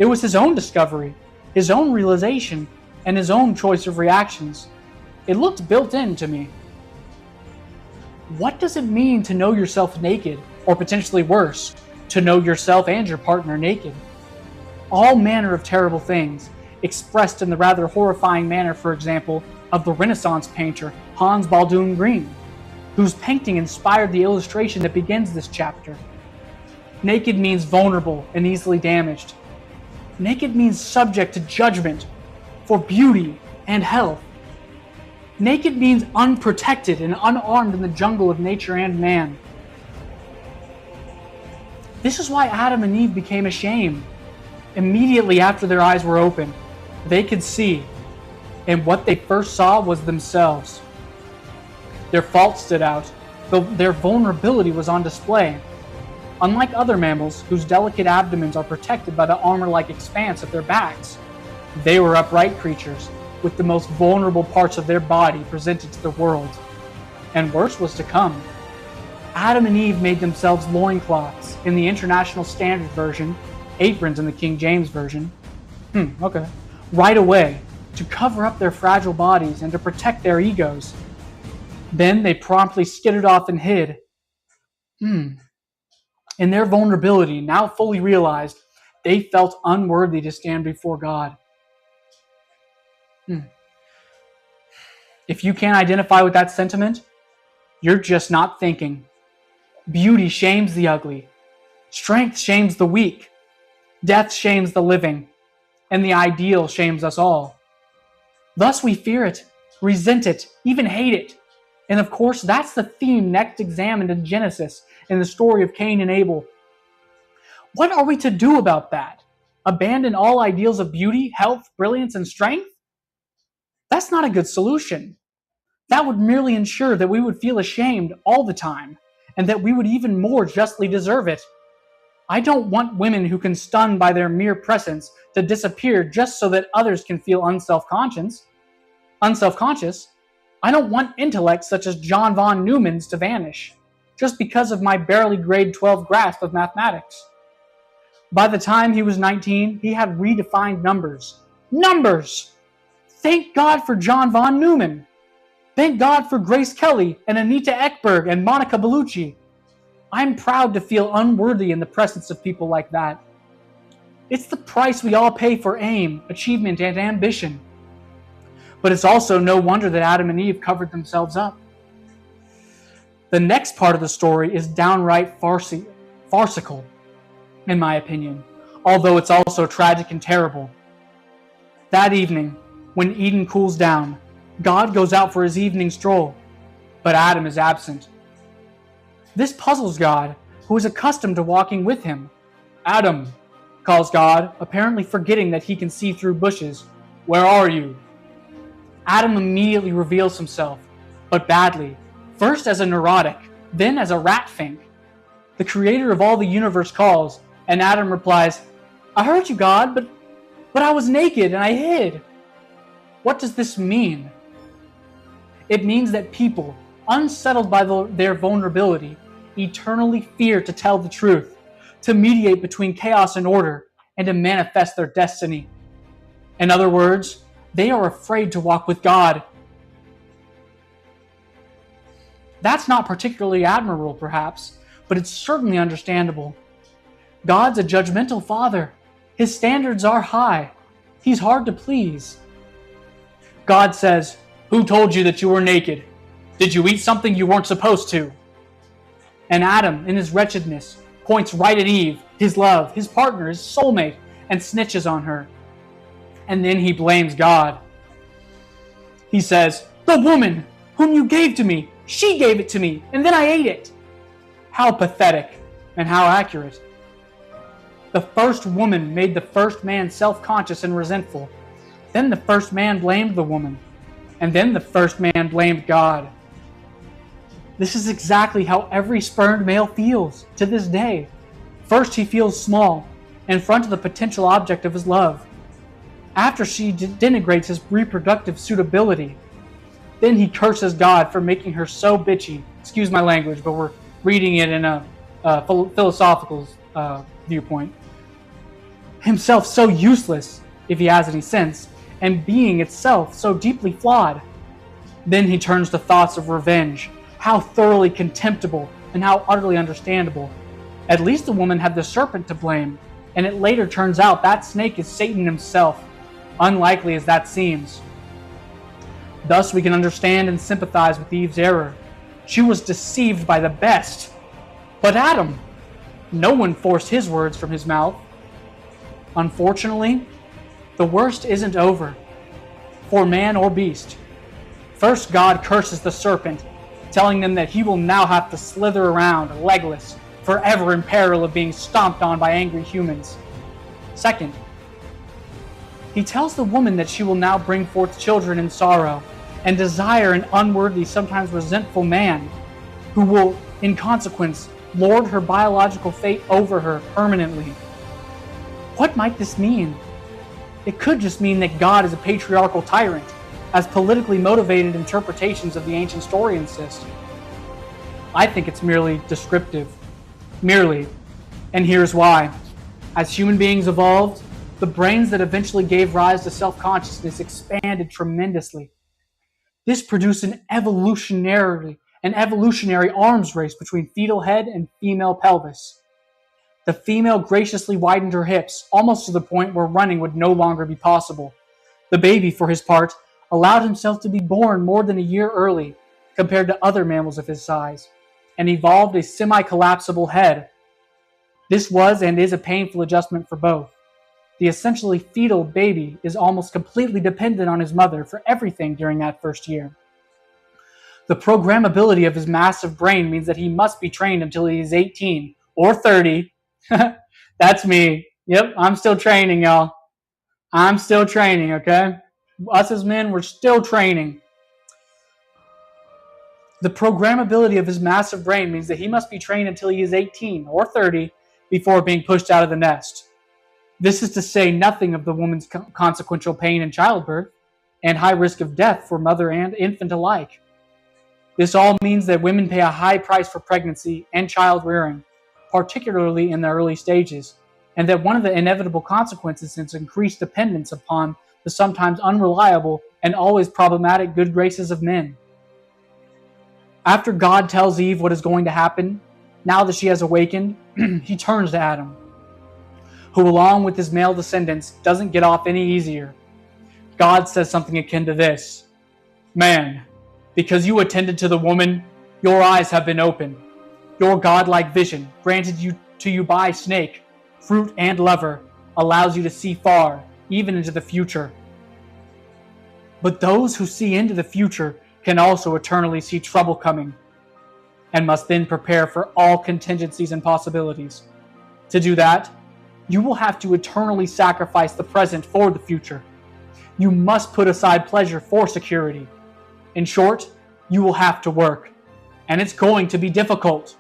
It was his own discovery, his own realization, and his own choice of reactions. It looked built in to me. What does it mean to know yourself naked, or potentially worse, to know yourself and your partner naked? All manner of terrible things, expressed in the rather horrifying manner, for example, of the Renaissance painter Hans Baldung Green, whose painting inspired the illustration that begins this chapter. Naked means vulnerable and easily damaged. Naked means subject to judgment for beauty and health. Naked means unprotected and unarmed in the jungle of nature and man. This is why Adam and Eve became ashamed immediately after their eyes were opened. They could see, and what they first saw was themselves. Their faults stood out, though their vulnerability was on display. Unlike other mammals, whose delicate abdomens are protected by the armor-like expanse of their backs, they were upright creatures, with the most vulnerable parts of their body presented to the world. And worse was to come. Adam and Eve made themselves loincloths in the International Standard Version, aprons in the King James Version. Okay. Right away, to cover up their fragile bodies and to protect their egos. Then they promptly skidded off and hid. In their vulnerability, now fully realized, they felt unworthy to stand before God. If you can't identify with that sentiment, you're just not thinking. Beauty shames the ugly. Strength shames the weak. Death shames the living. And the ideal shames us all. Thus we fear it, resent it, even hate it. And of course, that's the theme next examined in Genesis in the story of Cain and Abel. What are we to do about that? Abandon all ideals of beauty, health, brilliance, and strength? That's not a good solution. That would merely ensure that we would feel ashamed all the time, and that we would even more justly deserve it. I don't want women who can stun by their mere presence to disappear just so that others can feel unself-conscious. I don't want intellects such as John von Neumann's to vanish, just because of my barely grade 12 grasp of mathematics. By the time he was 19, he had redefined numbers. Numbers! Thank God for John von Neumann! Thank God for Grace Kelly and Anita Ekberg and Monica Bellucci. I'm proud to feel unworthy in the presence of people like that. It's the price we all pay for aim, achievement, and ambition. But it's also no wonder that Adam and Eve covered themselves up. The next part of the story is downright farcical, in my opinion, although it's also tragic and terrible. That evening, when Eden cools down, God goes out for his evening stroll, but Adam is absent. This puzzles God, who is accustomed to walking with him. "Adam," calls God, apparently forgetting that he can see through bushes. "Where are you?" Adam immediately reveals himself, but badly, first as a neurotic, then as a rat-fink. The creator of all the universe calls, and Adam replies, "I heard you, God, but I was naked and I hid." What does this mean? It means that people, unsettled by their vulnerability, eternally fear to tell the truth, to mediate between chaos and order, and to manifest their destiny. In other words, they are afraid to walk with God. That's not particularly admirable, perhaps, but it's certainly understandable. God's a judgmental father. His standards are high. He's hard to please. God says, "Who told you that you were naked? Did you eat something you weren't supposed to?" And Adam, in his wretchedness, points right at Eve, his love, his partner, his soulmate, and snitches on her. And then he blames God. He says, "The woman whom you gave to me, she gave it to me, and then I ate it." How pathetic, and how accurate. The first woman made the first man self-conscious and resentful. Then the first man blamed the woman. And then the first man blamed God. This is exactly how every spurned male feels to this day. First, he feels small, in front of the potential object of his love. After she denigrates his reproductive suitability, then he curses God for making her so bitchy. Excuse my language, but we're reading it in a philosophical viewpoint. Himself so useless, if he has any sense, and being itself so deeply flawed. Then he turns to thoughts of revenge. How thoroughly contemptible and how utterly understandable. At least the woman had the serpent to blame, and it later turns out that snake is Satan himself, unlikely as that seems. Thus we can understand and sympathize with Eve's error. She was deceived by the best. But Adam, no one forced his words from his mouth. Unfortunately, the worst isn't over, for man or beast. First, God curses the serpent, telling them that he will now have to slither around, legless, forever in peril of being stomped on by angry humans. Second, He tells the woman that she will now bring forth children in sorrow and desire an unworthy, sometimes resentful man who will, in consequence, lord her biological fate over her permanently. What might this mean? It could just mean that God is a patriarchal tyrant, as politically motivated interpretations of the ancient story insist. I think it's merely descriptive. Merely. And here's why. As human beings evolved, the brains that eventually gave rise to self-consciousness expanded tremendously. This produced an evolutionary arms race between fetal head and female pelvis. The female graciously widened her hips, almost to the point where running would no longer be possible. The baby, for his part, allowed himself to be born more than a year early compared to other mammals of his size, and evolved a semi-collapsible head. This was and is a painful adjustment for both. The essentially fetal baby is almost completely dependent on his mother for everything during that first year. The programmability of his massive brain means that he must be trained until he is 18 or 30. That's me. Yep, I'm still training, y'all. I'm still training, okay? Us as men, we're still training. The programmability of his massive brain means that he must be trained until he is 18 or 30 before being pushed out of the nest. This is to say nothing of the woman's consequential pain in childbirth and high risk of death for mother and infant alike. This all means that women pay a high price for pregnancy and child rearing, particularly in the early stages, and that one of the inevitable consequences is increased dependence upon the sometimes unreliable and always problematic good graces of men. After God tells Eve what is going to happen, now that she has awakened, he turns to Adam, who along with his male descendants doesn't get off any easier. God says something akin to this: "Man, because you attended to the woman, your eyes have been opened. Your godlike vision, granted to you by snake, fruit, and lover, allows you to see far, even into the future. But those who see into the future can also eternally see trouble coming, and must then prepare for all contingencies and possibilities. To do that, you will have to eternally sacrifice the present for the future. You must put aside pleasure for security. In short, you will have to work, and it's going to be difficult.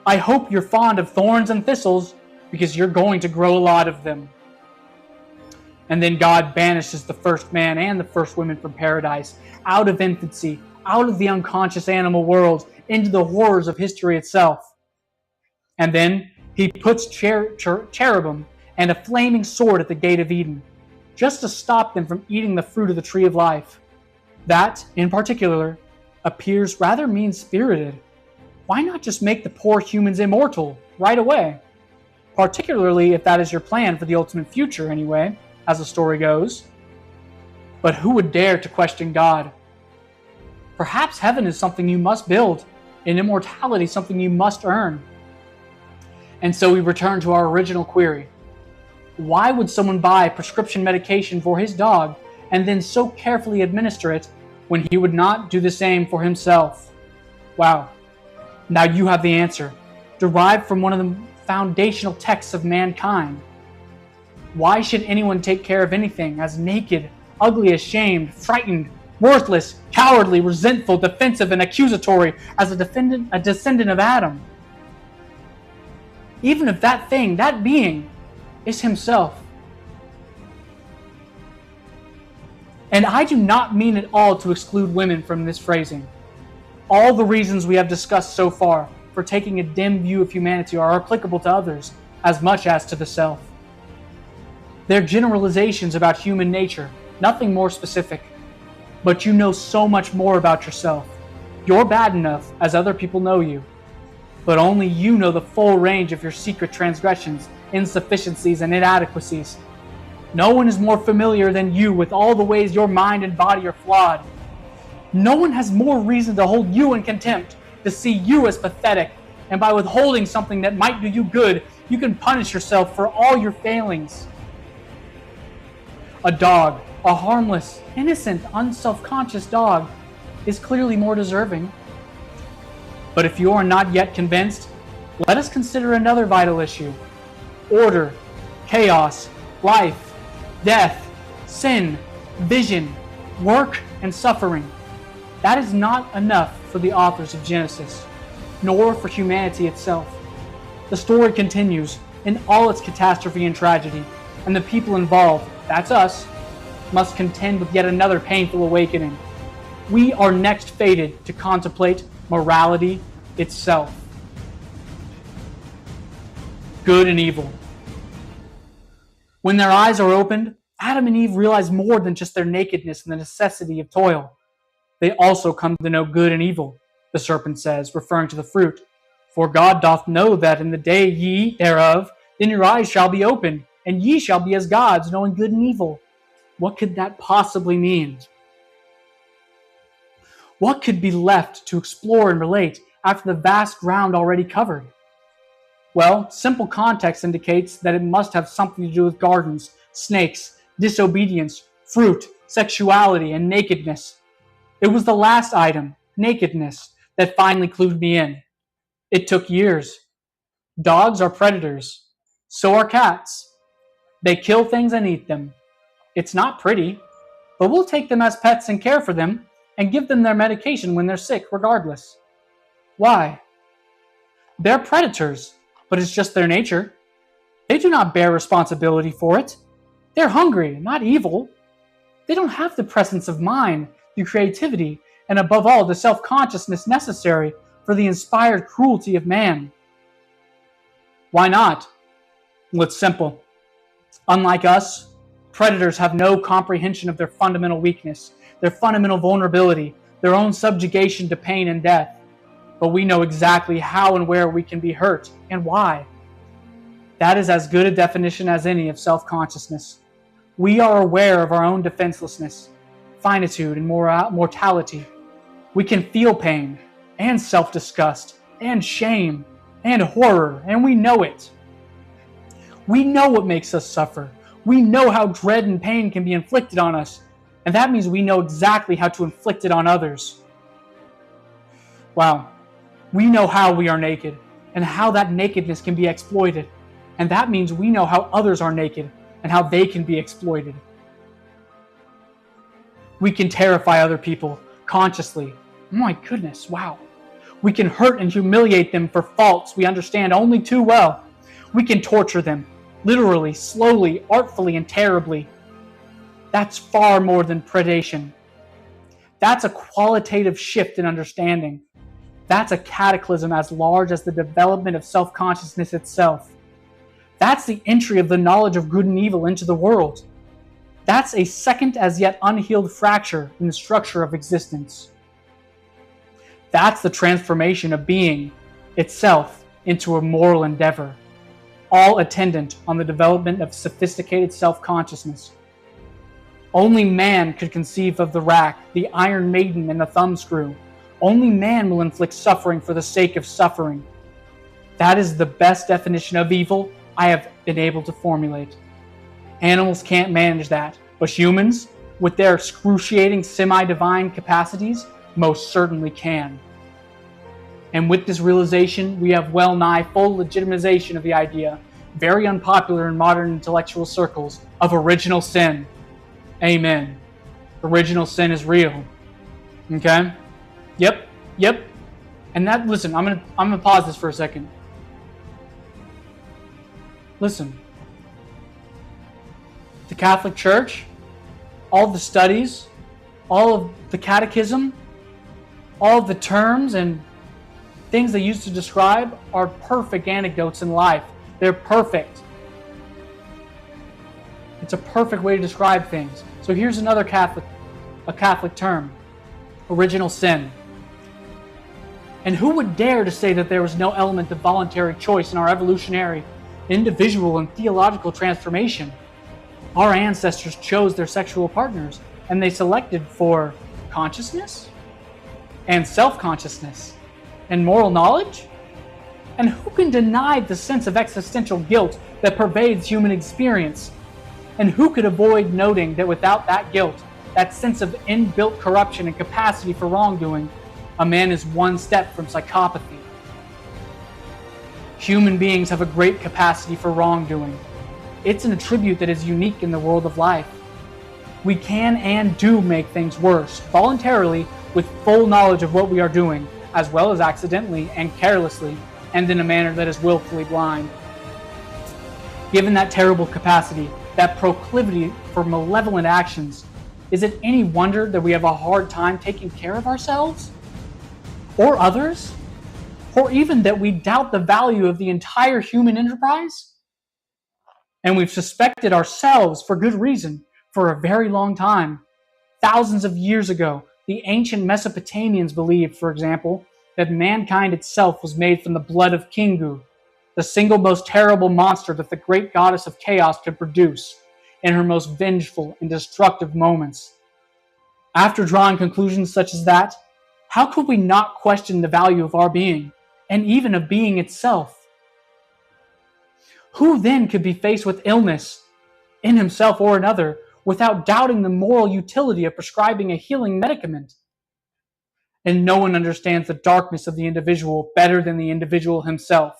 I hope you're fond of thorns and thistles, because you're going to grow a lot of them." And then God banishes the first man and the first woman from paradise, out of infancy, out of the unconscious animal world, into the horrors of history itself. And then he puts cherubim and a flaming sword at the gate of Eden, just to stop them from eating the fruit of the tree of life. That, in particular, appears rather mean-spirited. Why not just make the poor humans immortal right away? Particularly if that is your plan for the ultimate future anyway, as the story goes. But who would dare to question God? Perhaps heaven is something you must build, and immortality something you must earn. And so we return to our original query. Why would someone buy prescription medication for his dog and then so carefully administer it when he would not do the same for himself? Wow. Now you have the answer, derived from one of the foundational texts of mankind. Why should anyone take care of anything as naked, ugly, ashamed, frightened, worthless, cowardly, resentful, defensive, and accusatory as a descendant of Adam? Even if that thing, that being, is himself. And I do not mean at all to exclude women from this phrasing. All the reasons we have discussed so far for taking a dim view of humanity are applicable to others as much as to the self. They're generalizations about human nature, nothing more specific. But you know so much more about yourself. You're bad enough as other people know you. But only you know the full range of your secret transgressions, insufficiencies, and inadequacies. No one is more familiar than you with all the ways your mind and body are flawed. No one has more reason to hold you in contempt, to see you as pathetic, and by withholding something that might do you good, you can punish yourself for all your failings. A dog, a harmless, innocent, unself-conscious dog, is clearly more deserving. But if you are not yet convinced, let us consider another vital issue. Order, chaos, life, death, sin, vision, work, and suffering. That is not enough for the authors of Genesis, nor for humanity itself. The story continues in all its catastrophe and tragedy, and the people involved, that's us, must contend with yet another painful awakening. We are next fated to contemplate morality itself. Good and evil. When their eyes are opened, Adam and Eve realize more than just their nakedness and the necessity of toil. They also come to know good and evil, the serpent says, referring to the fruit. For God doth know that in the day ye eat thereof, then your eyes shall be opened, and ye shall be as gods, knowing good and evil. What could that possibly mean? What could be left to explore and relate after the vast ground already covered? Well, simple context indicates that it must have something to do with gardens, snakes, disobedience, fruit, sexuality, and nakedness. It was the last item, nakedness, that finally clued me in. It took years. Dogs are predators. So are cats. They kill things and eat them. It's not pretty, but we'll take them as pets and care for them and give them their medication when they're sick regardless. Why? They're predators, but it's just their nature. They do not bear responsibility for it. They're hungry, not evil. They don't have the presence of mind, the creativity, and above all, the self-consciousness necessary for the inspired cruelty of man. Why not? Well, it's simple. Unlike us, predators have no comprehension of their fundamental weakness, their fundamental vulnerability, their own subjugation to pain and death. But we know exactly how and where we can be hurt and why. That is as good a definition as any of self-consciousness. We are aware of our own defenselessness, finitude, and mortality. We can feel pain and self-disgust and shame and horror, and we know it. We know what makes us suffer. We know how dread and pain can be inflicted on us, and that means we know exactly how to inflict it on others. Wow. We know how we are naked, and how that nakedness can be exploited, and that means we know how others are naked, and how they can be exploited. We can terrify other people consciously. Oh my goodness, wow. We can hurt and humiliate them for faults we understand only too well. We can torture them, literally, slowly, artfully, and terribly. That's far more than predation. That's a qualitative shift in understanding. That's a cataclysm as large as the development of self-consciousness itself. That's the entry of the knowledge of good and evil into the world. That's a second as yet unhealed fracture in the structure of existence. That's the transformation of being itself into a moral endeavor, all attendant on the development of sophisticated self-consciousness. Only man could conceive of the rack, the iron maiden, and the thumbscrew. Only man will inflict suffering for the sake of suffering. That is the best definition of evil I have been able to formulate. Animals can't manage that, but humans, with their excruciating semi-divine capacities, most certainly can. And with this realization, we have well-nigh full legitimization of the idea, very unpopular in modern intellectual circles, of original sin. Amen. Original sin is real. Okay? Yep. And that, listen, I'm gonna pause this for a second. Listen. The Catholic Church, all the studies, all of the catechism, all of the terms and things they use to describe are perfect anecdotes in life. They're perfect. It's a perfect way to describe things. So here's another Catholic term, original sin. And who would dare to say that there was no element of voluntary choice in our evolutionary, individual, and theological transformation? Our ancestors chose their sexual partners, and they selected for consciousness and self-consciousness and moral knowledge. And who can deny the sense of existential guilt that pervades human experience? And who could avoid noting that without that guilt, that sense of inbuilt corruption and capacity for wrongdoing, a man is one step from psychopathy? Human beings have a great capacity for wrongdoing. It's an attribute that is unique in the world of life. We can and do make things worse, voluntarily, with full knowledge of what we are doing, as well as accidentally and carelessly, and in a manner that is willfully blind. Given that terrible capacity, that proclivity for malevolent actions, is it any wonder that we have a hard time taking care of ourselves? Or others? Or even that we doubt the value of the entire human enterprise? And we've suspected ourselves, for good reason, for a very long time. Thousands of years ago, the ancient Mesopotamians believed, for example, that mankind itself was made from the blood of Kingu, the single most terrible monster that the great goddess of chaos could produce in her most vengeful and destructive moments. After drawing conclusions such as that, how could we not question the value of our being, and even of being itself? Who then could be faced with illness, in himself or another, without doubting the moral utility of prescribing a healing medicament? And no one understands the darkness of the individual better than the individual himself,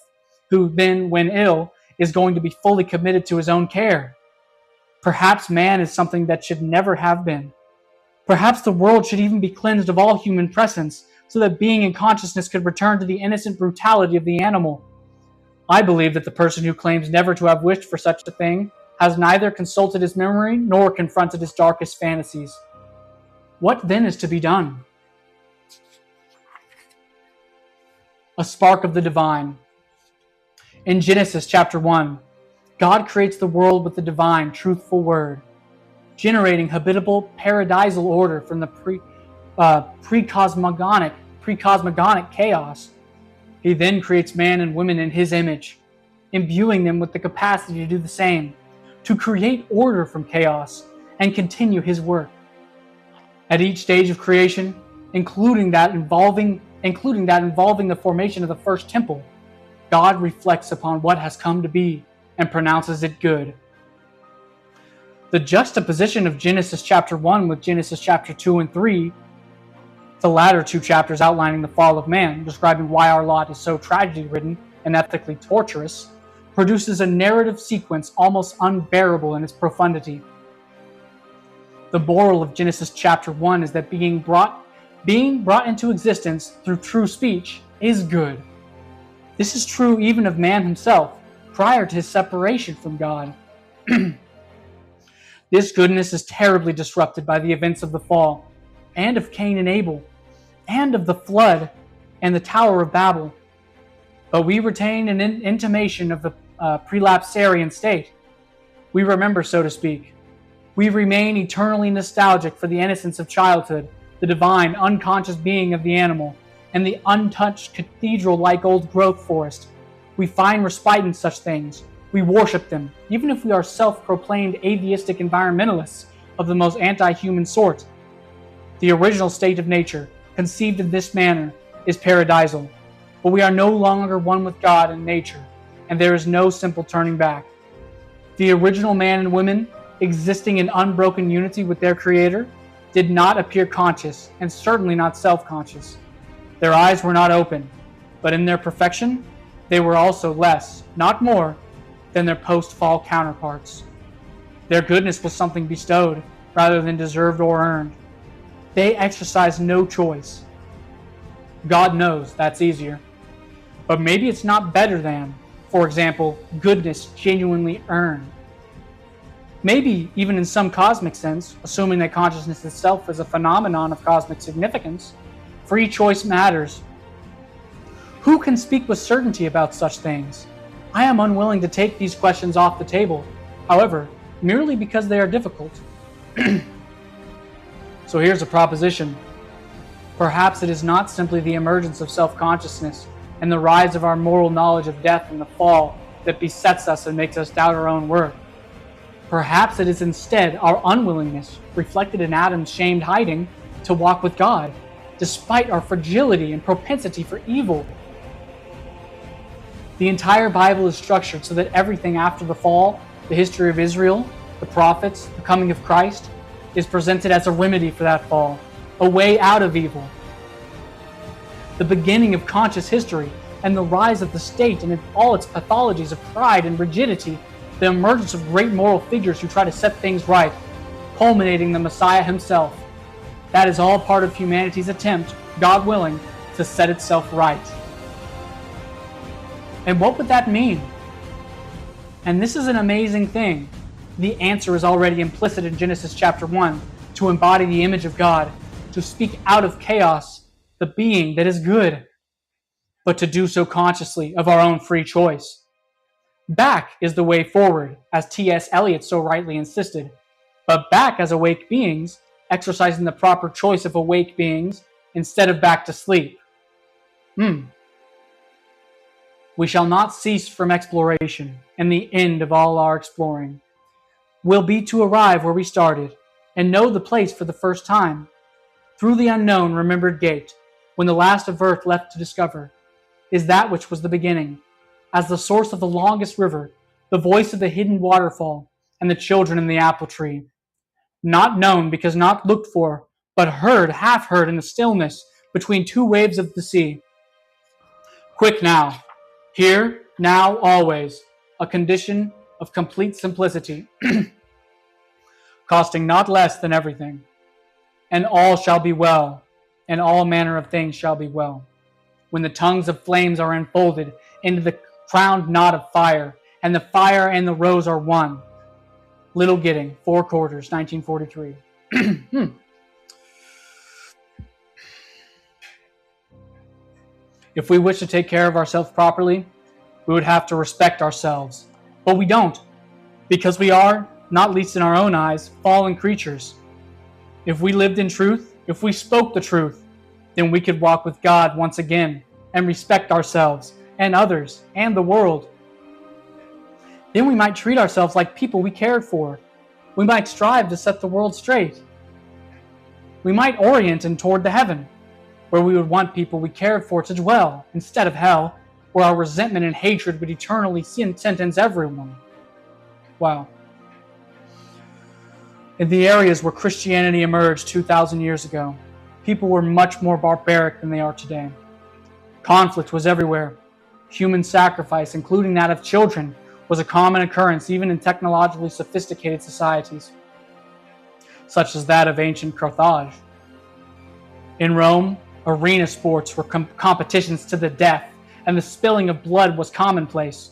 who then, when ill, is going to be fully committed to his own care. Perhaps man is something that should never have been. Perhaps the world should even be cleansed of all human presence, so that being and consciousness could return to the innocent brutality of the animal. I believe that the person who claims never to have wished for such a thing has neither consulted his memory nor confronted his darkest fantasies. What then is to be done? A spark of the divine. In Genesis chapter 1, God creates the world with the divine, truthful word, generating habitable paradisal order from the pre-cosmogonic chaos. He then creates man and women in his image, imbuing them with the capacity to do the same, to create order from chaos and continue his work. At each stage of creation, including that involving the formation of the first temple, God reflects upon what has come to be and pronounces it good. The juxtaposition of Genesis chapter 1 with Genesis chapter 2 and 3, the latter two chapters outlining the fall of man, describing why our lot is so tragedy-ridden and ethically torturous, produces a narrative sequence almost unbearable in its profundity. The moral of Genesis chapter 1 is that being brought into existence through true speech is good. This is true even of man himself, prior to his separation from God. This goodness is terribly disrupted by the events of the fall, and of Cain and Abel, and of the flood and the Tower of Babel. But we retain an intimation of the prelapsarian state. We remember, so to speak. We remain eternally nostalgic for the innocence of childhood, the divine, unconscious being of the animal, and the untouched cathedral-like old growth forest. We find respite in such things. We worship them, even if we are self-proclaimed atheistic environmentalists of the most anti-human sort. The original state of nature, conceived in this manner, is paradisal, but we are no longer one with God and nature, and there is no simple turning back. The original man and women, existing in unbroken unity with their Creator, did not appear conscious, and certainly not self-conscious. Their eyes were not open, but in their perfection, they were also less, not more, than their post-fall counterparts. Their goodness was something bestowed, rather than deserved or earned. They exercised no choice. God knows that's easier. But maybe it's not better than, for example, goodness genuinely earned. Maybe, even in some cosmic sense, assuming that consciousness itself is a phenomenon of cosmic significance, free choice matters. Who can speak with certainty about such things? I am unwilling to take these questions off the table, however, merely because they are difficult. So here's a proposition. Perhaps it is not simply the emergence of self-consciousness and the rise of our moral knowledge of death and the fall that besets us and makes us doubt our own worth. Perhaps it is instead our unwillingness, reflected in Adam's shamed hiding, to walk with God, despite our fragility and propensity for evil. The entire Bible is structured so that everything after the fall, the history of Israel, the prophets, the coming of Christ, is presented as a remedy for that fall, a way out of evil. The beginning of conscious history and the rise of the state and all its pathologies of pride and rigidity, the emergence of great moral figures who try to set things right, culminating the Messiah himself. That is all part of humanity's attempt, God willing, to set itself right. And what would that mean? And this is an amazing thing. The answer is already implicit in Genesis chapter 1, to embody the image of God, to speak out of chaos the being that is good, but to do so consciously of our own free choice. Back is the way forward, as T.S. Eliot so rightly insisted, but back as awake beings, exercising the proper choice of awake beings instead of back to sleep. We shall not cease from exploration, and the end of all our exploring will be to arrive where we started, and know the place for the first time, through the unknown remembered gate, when the last of earth left to discover is that which was the beginning, as the source of the longest river, the voice of the hidden waterfall, and the children in the apple tree. Not known because not looked for, but heard, half heard in the stillness between two waves of the sea. Quick now, here, now, always, a condition of complete simplicity, costing not less than everything. And all shall be well, and all manner of things shall be well, when the tongues of flames are enfolded into the crowned knot of fire, and the fire and the rose are one. Little Gidding, 4 quarters, 1943. If we wish to take care of ourselves properly, we would have to respect ourselves. But we don't, because we are, not least in our own eyes, fallen creatures. If we lived in truth, if we spoke the truth, then we could walk with God once again and respect ourselves and others and the world. Then we might treat ourselves like people we cared for. We might strive to set the world straight. We might orient in toward the heaven, where we would want people we cared for to dwell, instead of hell, where our resentment and hatred would eternally sentence everyone. Wow. In the areas where Christianity emerged 2,000 years ago, people were much more barbaric than they are today. Conflict was everywhere. Human sacrifice, including that of children, was a common occurrence even in technologically sophisticated societies, such as that of ancient Carthage. In Rome, arena sports were competitions to the death, and the spilling of blood was commonplace.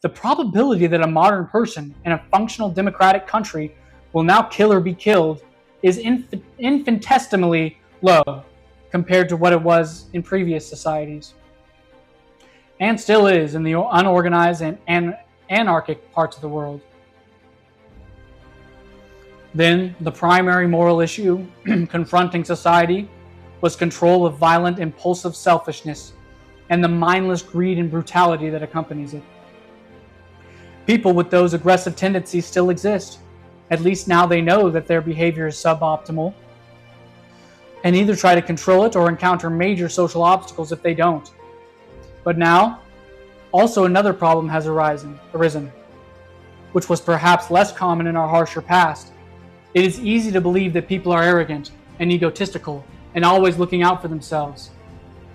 The probability that a modern person in a functional democratic country will now kill or be killed is infinitesimally low compared to what it was in previous societies, and still is in the unorganized and anarchic parts of the world. Then, the primary moral issue confronting society was control of violent, impulsive selfishness and the mindless greed and brutality that accompanies it. People with those aggressive tendencies still exist. At least now they know that their behavior is suboptimal, and either try to control it or encounter major social obstacles if they don't. But now, also another problem has arisen, which was perhaps less common in our harsher past. It is easy to believe that people are arrogant and egotistical and always looking out for themselves.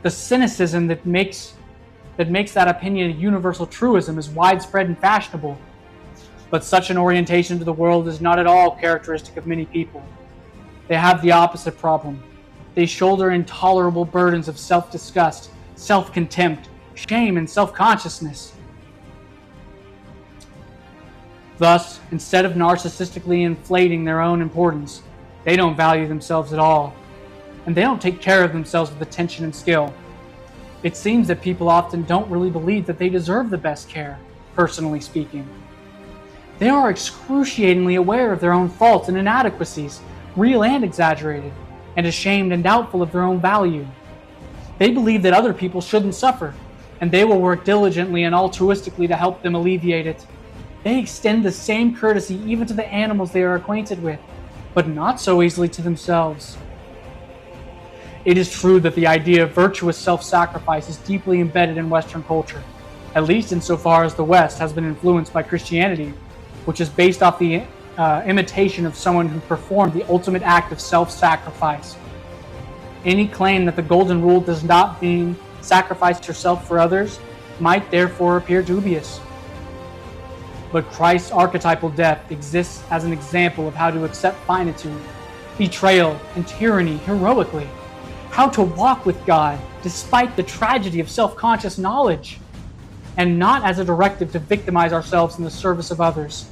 The cynicism that makes that opinion a universal truism is widespread and fashionable. But such an orientation to the world is not at all characteristic of many people. They have the opposite problem. They shoulder intolerable burdens of self-disgust, self-contempt, shame, and self-consciousness. Thus, instead of narcissistically inflating their own importance, they don't value themselves at all, and they don't take care of themselves with attention and skill. It seems that people often don't really believe that they deserve the best care, personally speaking. They are excruciatingly aware of their own faults and inadequacies, real and exaggerated, and ashamed and doubtful of their own value. They believe that other people shouldn't suffer, and they will work diligently and altruistically to help them alleviate it. They extend the same courtesy even to the animals they are acquainted with, but not so easily to themselves. It is true that the idea of virtuous self-sacrifice is deeply embedded in Western culture, at least insofar as the West has been influenced by Christianity, which is based off the imitation of someone who performed the ultimate act of self-sacrifice. Any claim that the golden rule does not mean sacrifice yourself for others might therefore appear dubious. But Christ's archetypal death exists as an example of how to accept finitude, betrayal, and tyranny heroically. How to walk with God despite the tragedy of self-conscious knowledge, and not as a directive to victimize ourselves in the service of others.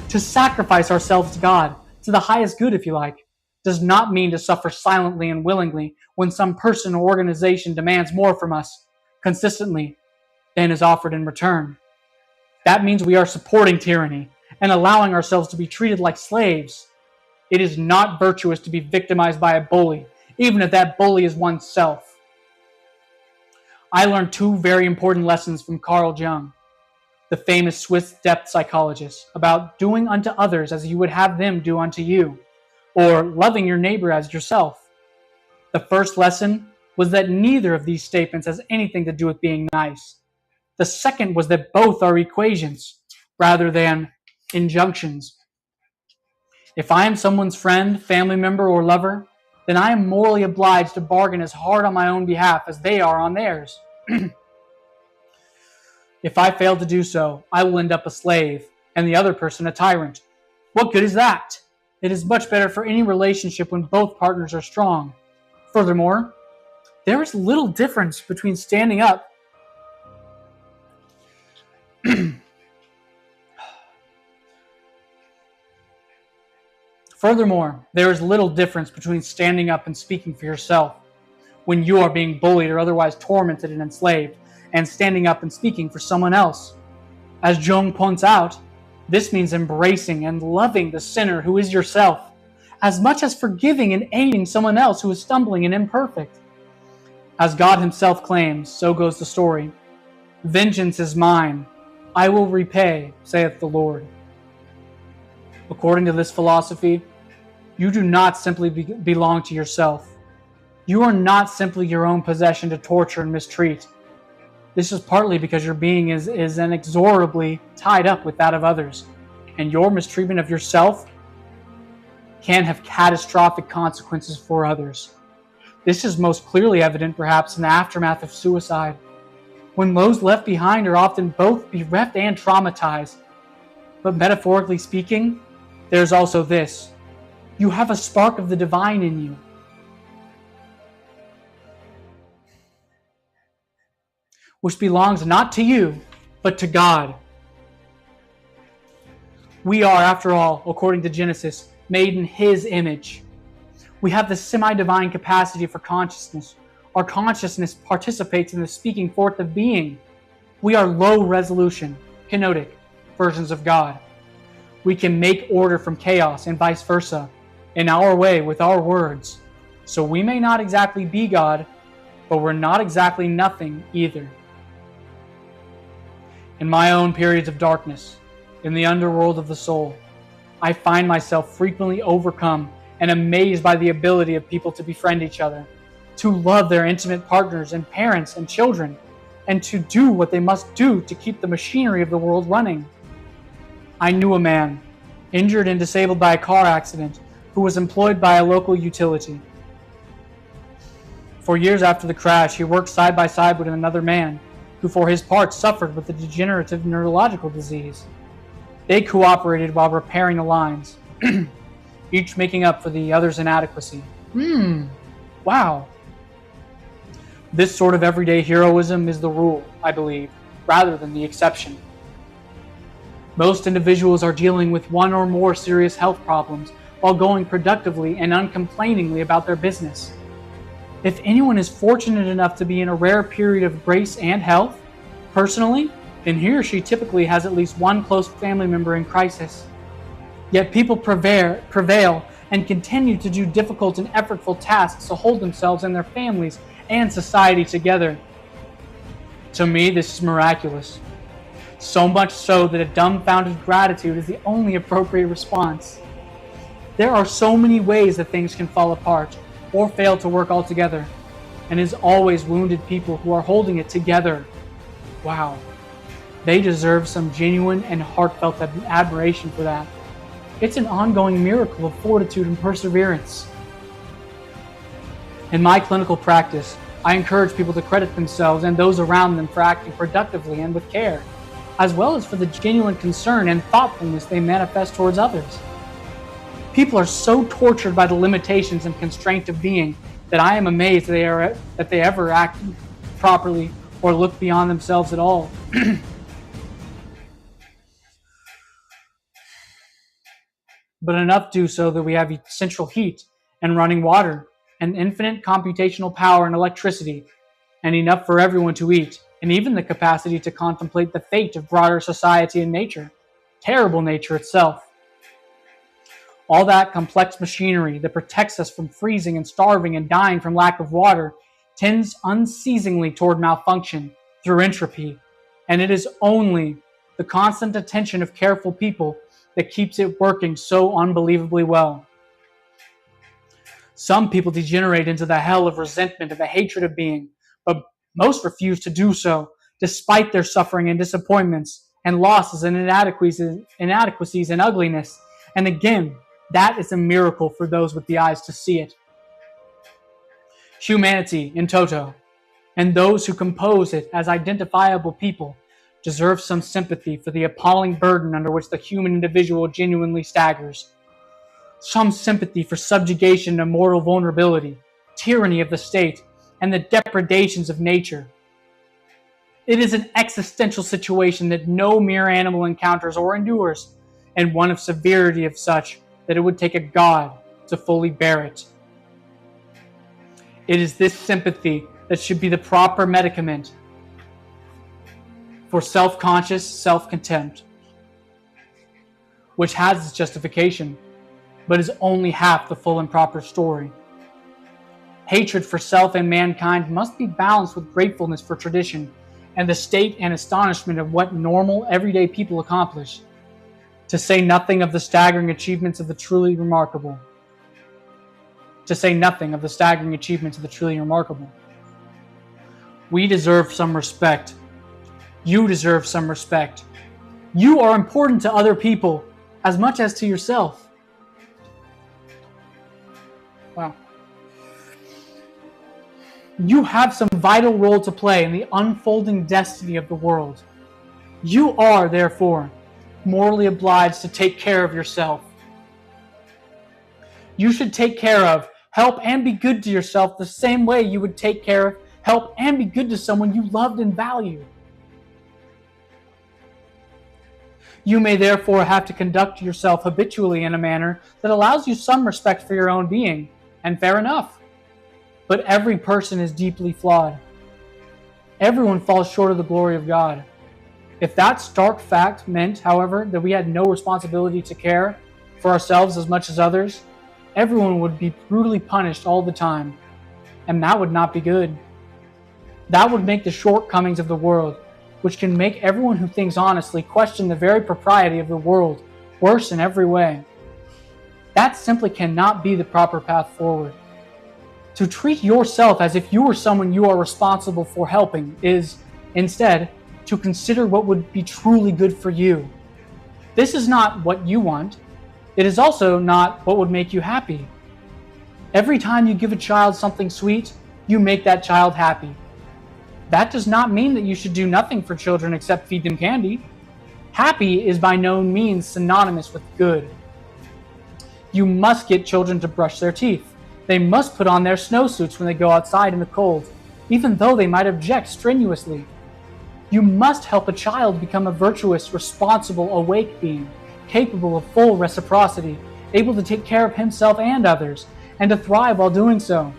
To sacrifice ourselves to God, to the highest good if you like, does not mean to suffer silently and willingly when some person or organization demands more from us, consistently, than is offered in return. That means we are supporting tyranny and allowing ourselves to be treated like slaves. It is not virtuous to be victimized by a bully, even if that bully is oneself. I learned two very important lessons from Carl Jung, the famous Swiss depth psychologist, about doing unto others as you would have them do unto you, or loving your neighbor as yourself. The first lesson was that neither of these statements has anything to do with being nice. The second was that both are equations rather than injunctions. If I am someone's friend, family member, or lover, then I am morally obliged to bargain as hard on my own behalf as they are on theirs. If I fail to do so, I will end up a slave, and the other person a tyrant. What good is that? It is much better for any relationship when both partners are strong. Furthermore, there is little difference between standing up and speaking for yourself when you are being bullied or otherwise tormented and enslaved, and standing up and speaking for someone else. As Jung points out, this means embracing and loving the sinner who is yourself, as much as forgiving and aiding someone else who is stumbling and imperfect. As God himself claims, so goes the story. Vengeance is mine, I will repay, saith the Lord. According to this philosophy, you do not simply belong to yourself. You are not simply your own possession to torture and mistreat. This is partly because your being is inexorably tied up with that of others, and your mistreatment of yourself can have catastrophic consequences for others. This is most clearly evident, perhaps, in the aftermath of suicide, when those left behind are often both bereft and traumatized. But metaphorically speaking, there's also this. You have a spark of the divine in you. Which belongs not to you, but to God. We are, after all, according to Genesis, made in His image. We have the semi-divine capacity for consciousness. Our consciousness participates in the speaking forth of being. We are low-resolution, kenotic versions of God. We can make order from chaos and vice versa, in our way with our words. So we may not exactly be God, but we're not exactly nothing either. In my own periods of darkness, in the underworld of the soul, I find myself frequently overcome and amazed by the ability of people to befriend each other, to love their intimate partners and parents and children, and to do what they must do to keep the machinery of the world running. I knew a man, injured and disabled by a car accident, who was employed by a local utility. For years after the crash, he worked side by side with another man, who for his part suffered with a degenerative neurological disease. They cooperated while repairing the lines, each making up for the other's inadequacy. Wow. This sort of everyday heroism is the rule, I believe, rather than the exception. Most individuals are dealing with one or more serious health problems while going productively and uncomplainingly about their business. If anyone is fortunate enough to be in a rare period of grace and health, personally, then he or she typically has at least one close family member in crisis. Yet people prevail and continue to do difficult and effortful tasks to hold themselves and their families and society together. To me, this is miraculous. So much so that a dumbfounded gratitude is the only appropriate response. There are so many ways that things can fall apart or fail to work altogether, and it is always wounded people who are holding it together. Wow. They deserve some genuine and heartfelt admiration for that. It's an ongoing miracle of fortitude and perseverance. In my clinical practice, I encourage people to credit themselves and those around them for acting productively and with care. as well as for the genuine concern and thoughtfulness they manifest towards others. People are so tortured by the limitations and constraint of being that I am amazed that they ever act properly or look beyond themselves at all. But enough do so that we have central heat and running water, and infinite computational power and electricity, and enough for everyone to eat, and even the capacity to contemplate the fate of broader society and nature, terrible nature itself. All that complex machinery that protects us from freezing and starving and dying from lack of water tends unceasingly toward malfunction through entropy, and it is only the constant attention of careful people that keeps it working so unbelievably well. Some people degenerate into the hell of resentment and the hatred of being, but most refuse to do so, despite their suffering and disappointments and losses and inadequacies and ugliness. And again, that is a miracle for those with the eyes to see it. Humanity in toto, and those who compose it as identifiable people, deserve some sympathy for the appalling burden under which the human individual genuinely staggers. Some sympathy for subjugation to mortal vulnerability, tyranny of the state, and the depredations of nature. It is an existential situation that no mere animal encounters or endures, and one of severity of such that it would take a god to fully bear it. It is this sympathy that should be the proper medicament for self-conscious self-contempt, which has its justification, but is only half the full and proper story. Hatred for self and mankind must be balanced with gratefulness for tradition and the state and astonishment of what normal, everyday people accomplish, to say nothing of the staggering achievements of the truly remarkable. We deserve some respect. You deserve some respect. You are important to other people as much as to yourself. Wow. You have some vital role to play in the unfolding destiny of the world. You are, therefore, morally obliged to take care of yourself. You should take care of, help, and be good to yourself the same way you would take care of, help, and be good to someone you loved and valued. You may therefore have to conduct yourself habitually in a manner that allows you some respect for your own being, and fair enough. But every person is deeply flawed. Everyone falls short of the glory of God. If that stark fact meant, however, that we had no responsibility to care for ourselves as much as others, everyone would be brutally punished all the time, and that would not be good. That would make the shortcomings of the world, which can make everyone who thinks honestly question the very propriety of the world, worse in every way. That simply cannot be the proper path forward. To treat yourself as if you were someone you are responsible for helping is, instead, to consider what would be truly good for you. This is not what you want. It is also not what would make you happy. Every time you give a child something sweet, you make that child happy. That does not mean that you should do nothing for children except feed them candy. Happy is by no means synonymous with good. You must get children to brush their teeth. They must put on their snowsuits when they go outside in the cold, even though they might object strenuously. You must help a child become a virtuous, responsible, awake being, capable of full reciprocity, able to take care of himself and others, and to thrive while doing so.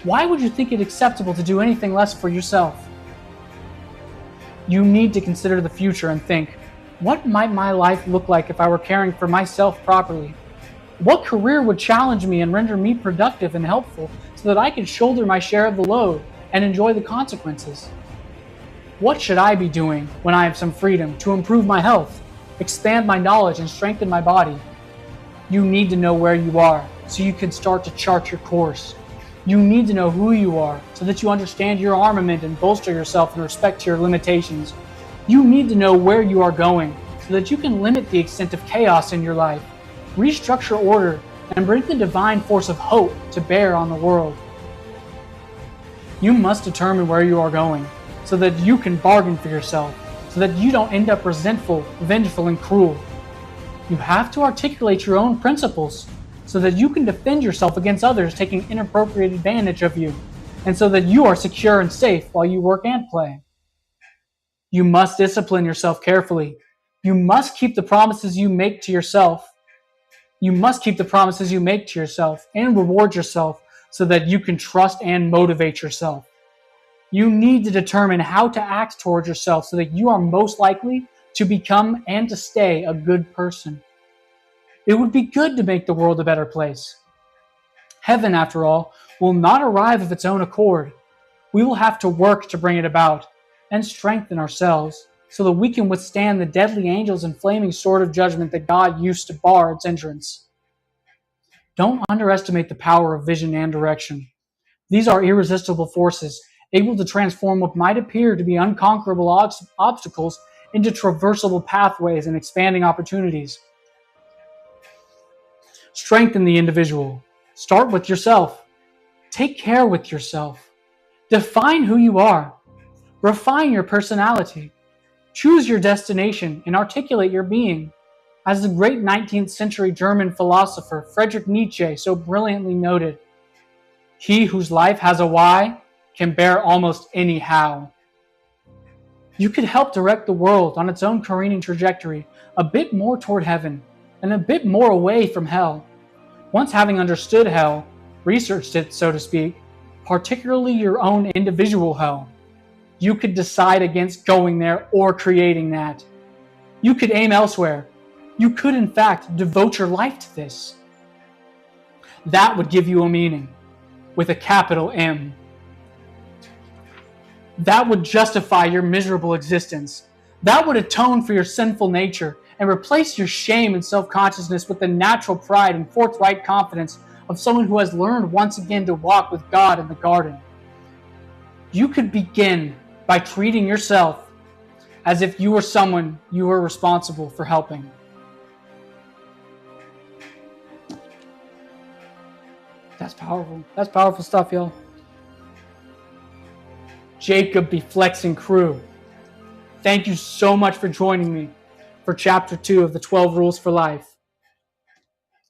Why would you think it acceptable to do anything less for yourself? You need to consider the future and think, what might my life look like if I were caring for myself properly? What career would challenge me and render me productive and helpful so that I could shoulder my share of the load and enjoy the consequences? What should I be doing when I have some freedom to improve my health, expand my knowledge, and strengthen my body? You need to know where you are so you can start to chart your course. You need to know who you are so that you understand your armament and bolster yourself in respect to your limitations. You need to know where you are going so that you can limit the extent of chaos in your life, restructure order, and bring the divine force of hope to bear on the world. You must determine where you are going so that you can bargain for yourself, so that you don't end up resentful, vengeful, and cruel. You have to articulate your own principles so that you can defend yourself against others taking inappropriate advantage of you, and so that you are secure and safe while you work and play. You must discipline yourself carefully. You must keep the promises you make to yourself. You must keep the promises you make to yourself and reward yourself so that you can trust and motivate yourself. You need to determine how to act towards yourself so that you are most likely to become and to stay a good person. It would be good to make the world a better place. Heaven, after all, will not arrive of its own accord. We will have to work to bring it about and strengthen ourselves so that we can withstand the deadly angels and flaming sword of judgment that God used to bar its entrance. Don't underestimate the power of vision and direction. These are irresistible forces, able to transform what might appear to be unconquerable obstacles into traversable pathways and expanding opportunities. Strengthen the individual. Start with yourself. Take care with yourself. Define who you are. Refine your personality. Choose your destination and articulate your being. As the great 19th century German philosopher Friedrich Nietzsche so brilliantly noted, "He whose life has a why can bear almost any how." You could help direct the world on its own careening trajectory a bit more toward heaven and a bit more away from hell. Once having understood hell, researched it, so to speak, particularly your own individual hell, you could decide against going there or creating that. You could aim elsewhere. You could, in fact, devote your life to this. That would give you a meaning, with a capital M. That would justify your miserable existence. That would atone for your sinful nature and replace your shame and self-consciousness with the natural pride and forthright confidence of someone who has learned once again to walk with God in the garden. You could begin by treating yourself as if you were someone you were responsible for helping. That's powerful. That's powerful stuff, y'all. Jacob be flexing crew. Thank you so much for joining me for chapter 2 of the 12 Rules for Life.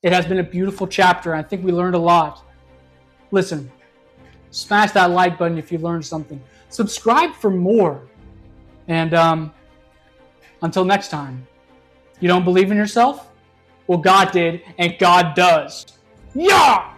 It has been a beautiful chapter. I think we learned a lot. Listen, smash that like button if you learned something. Subscribe for more. And until next time, you don't believe in yourself? Well, God did, and God does. Yeah!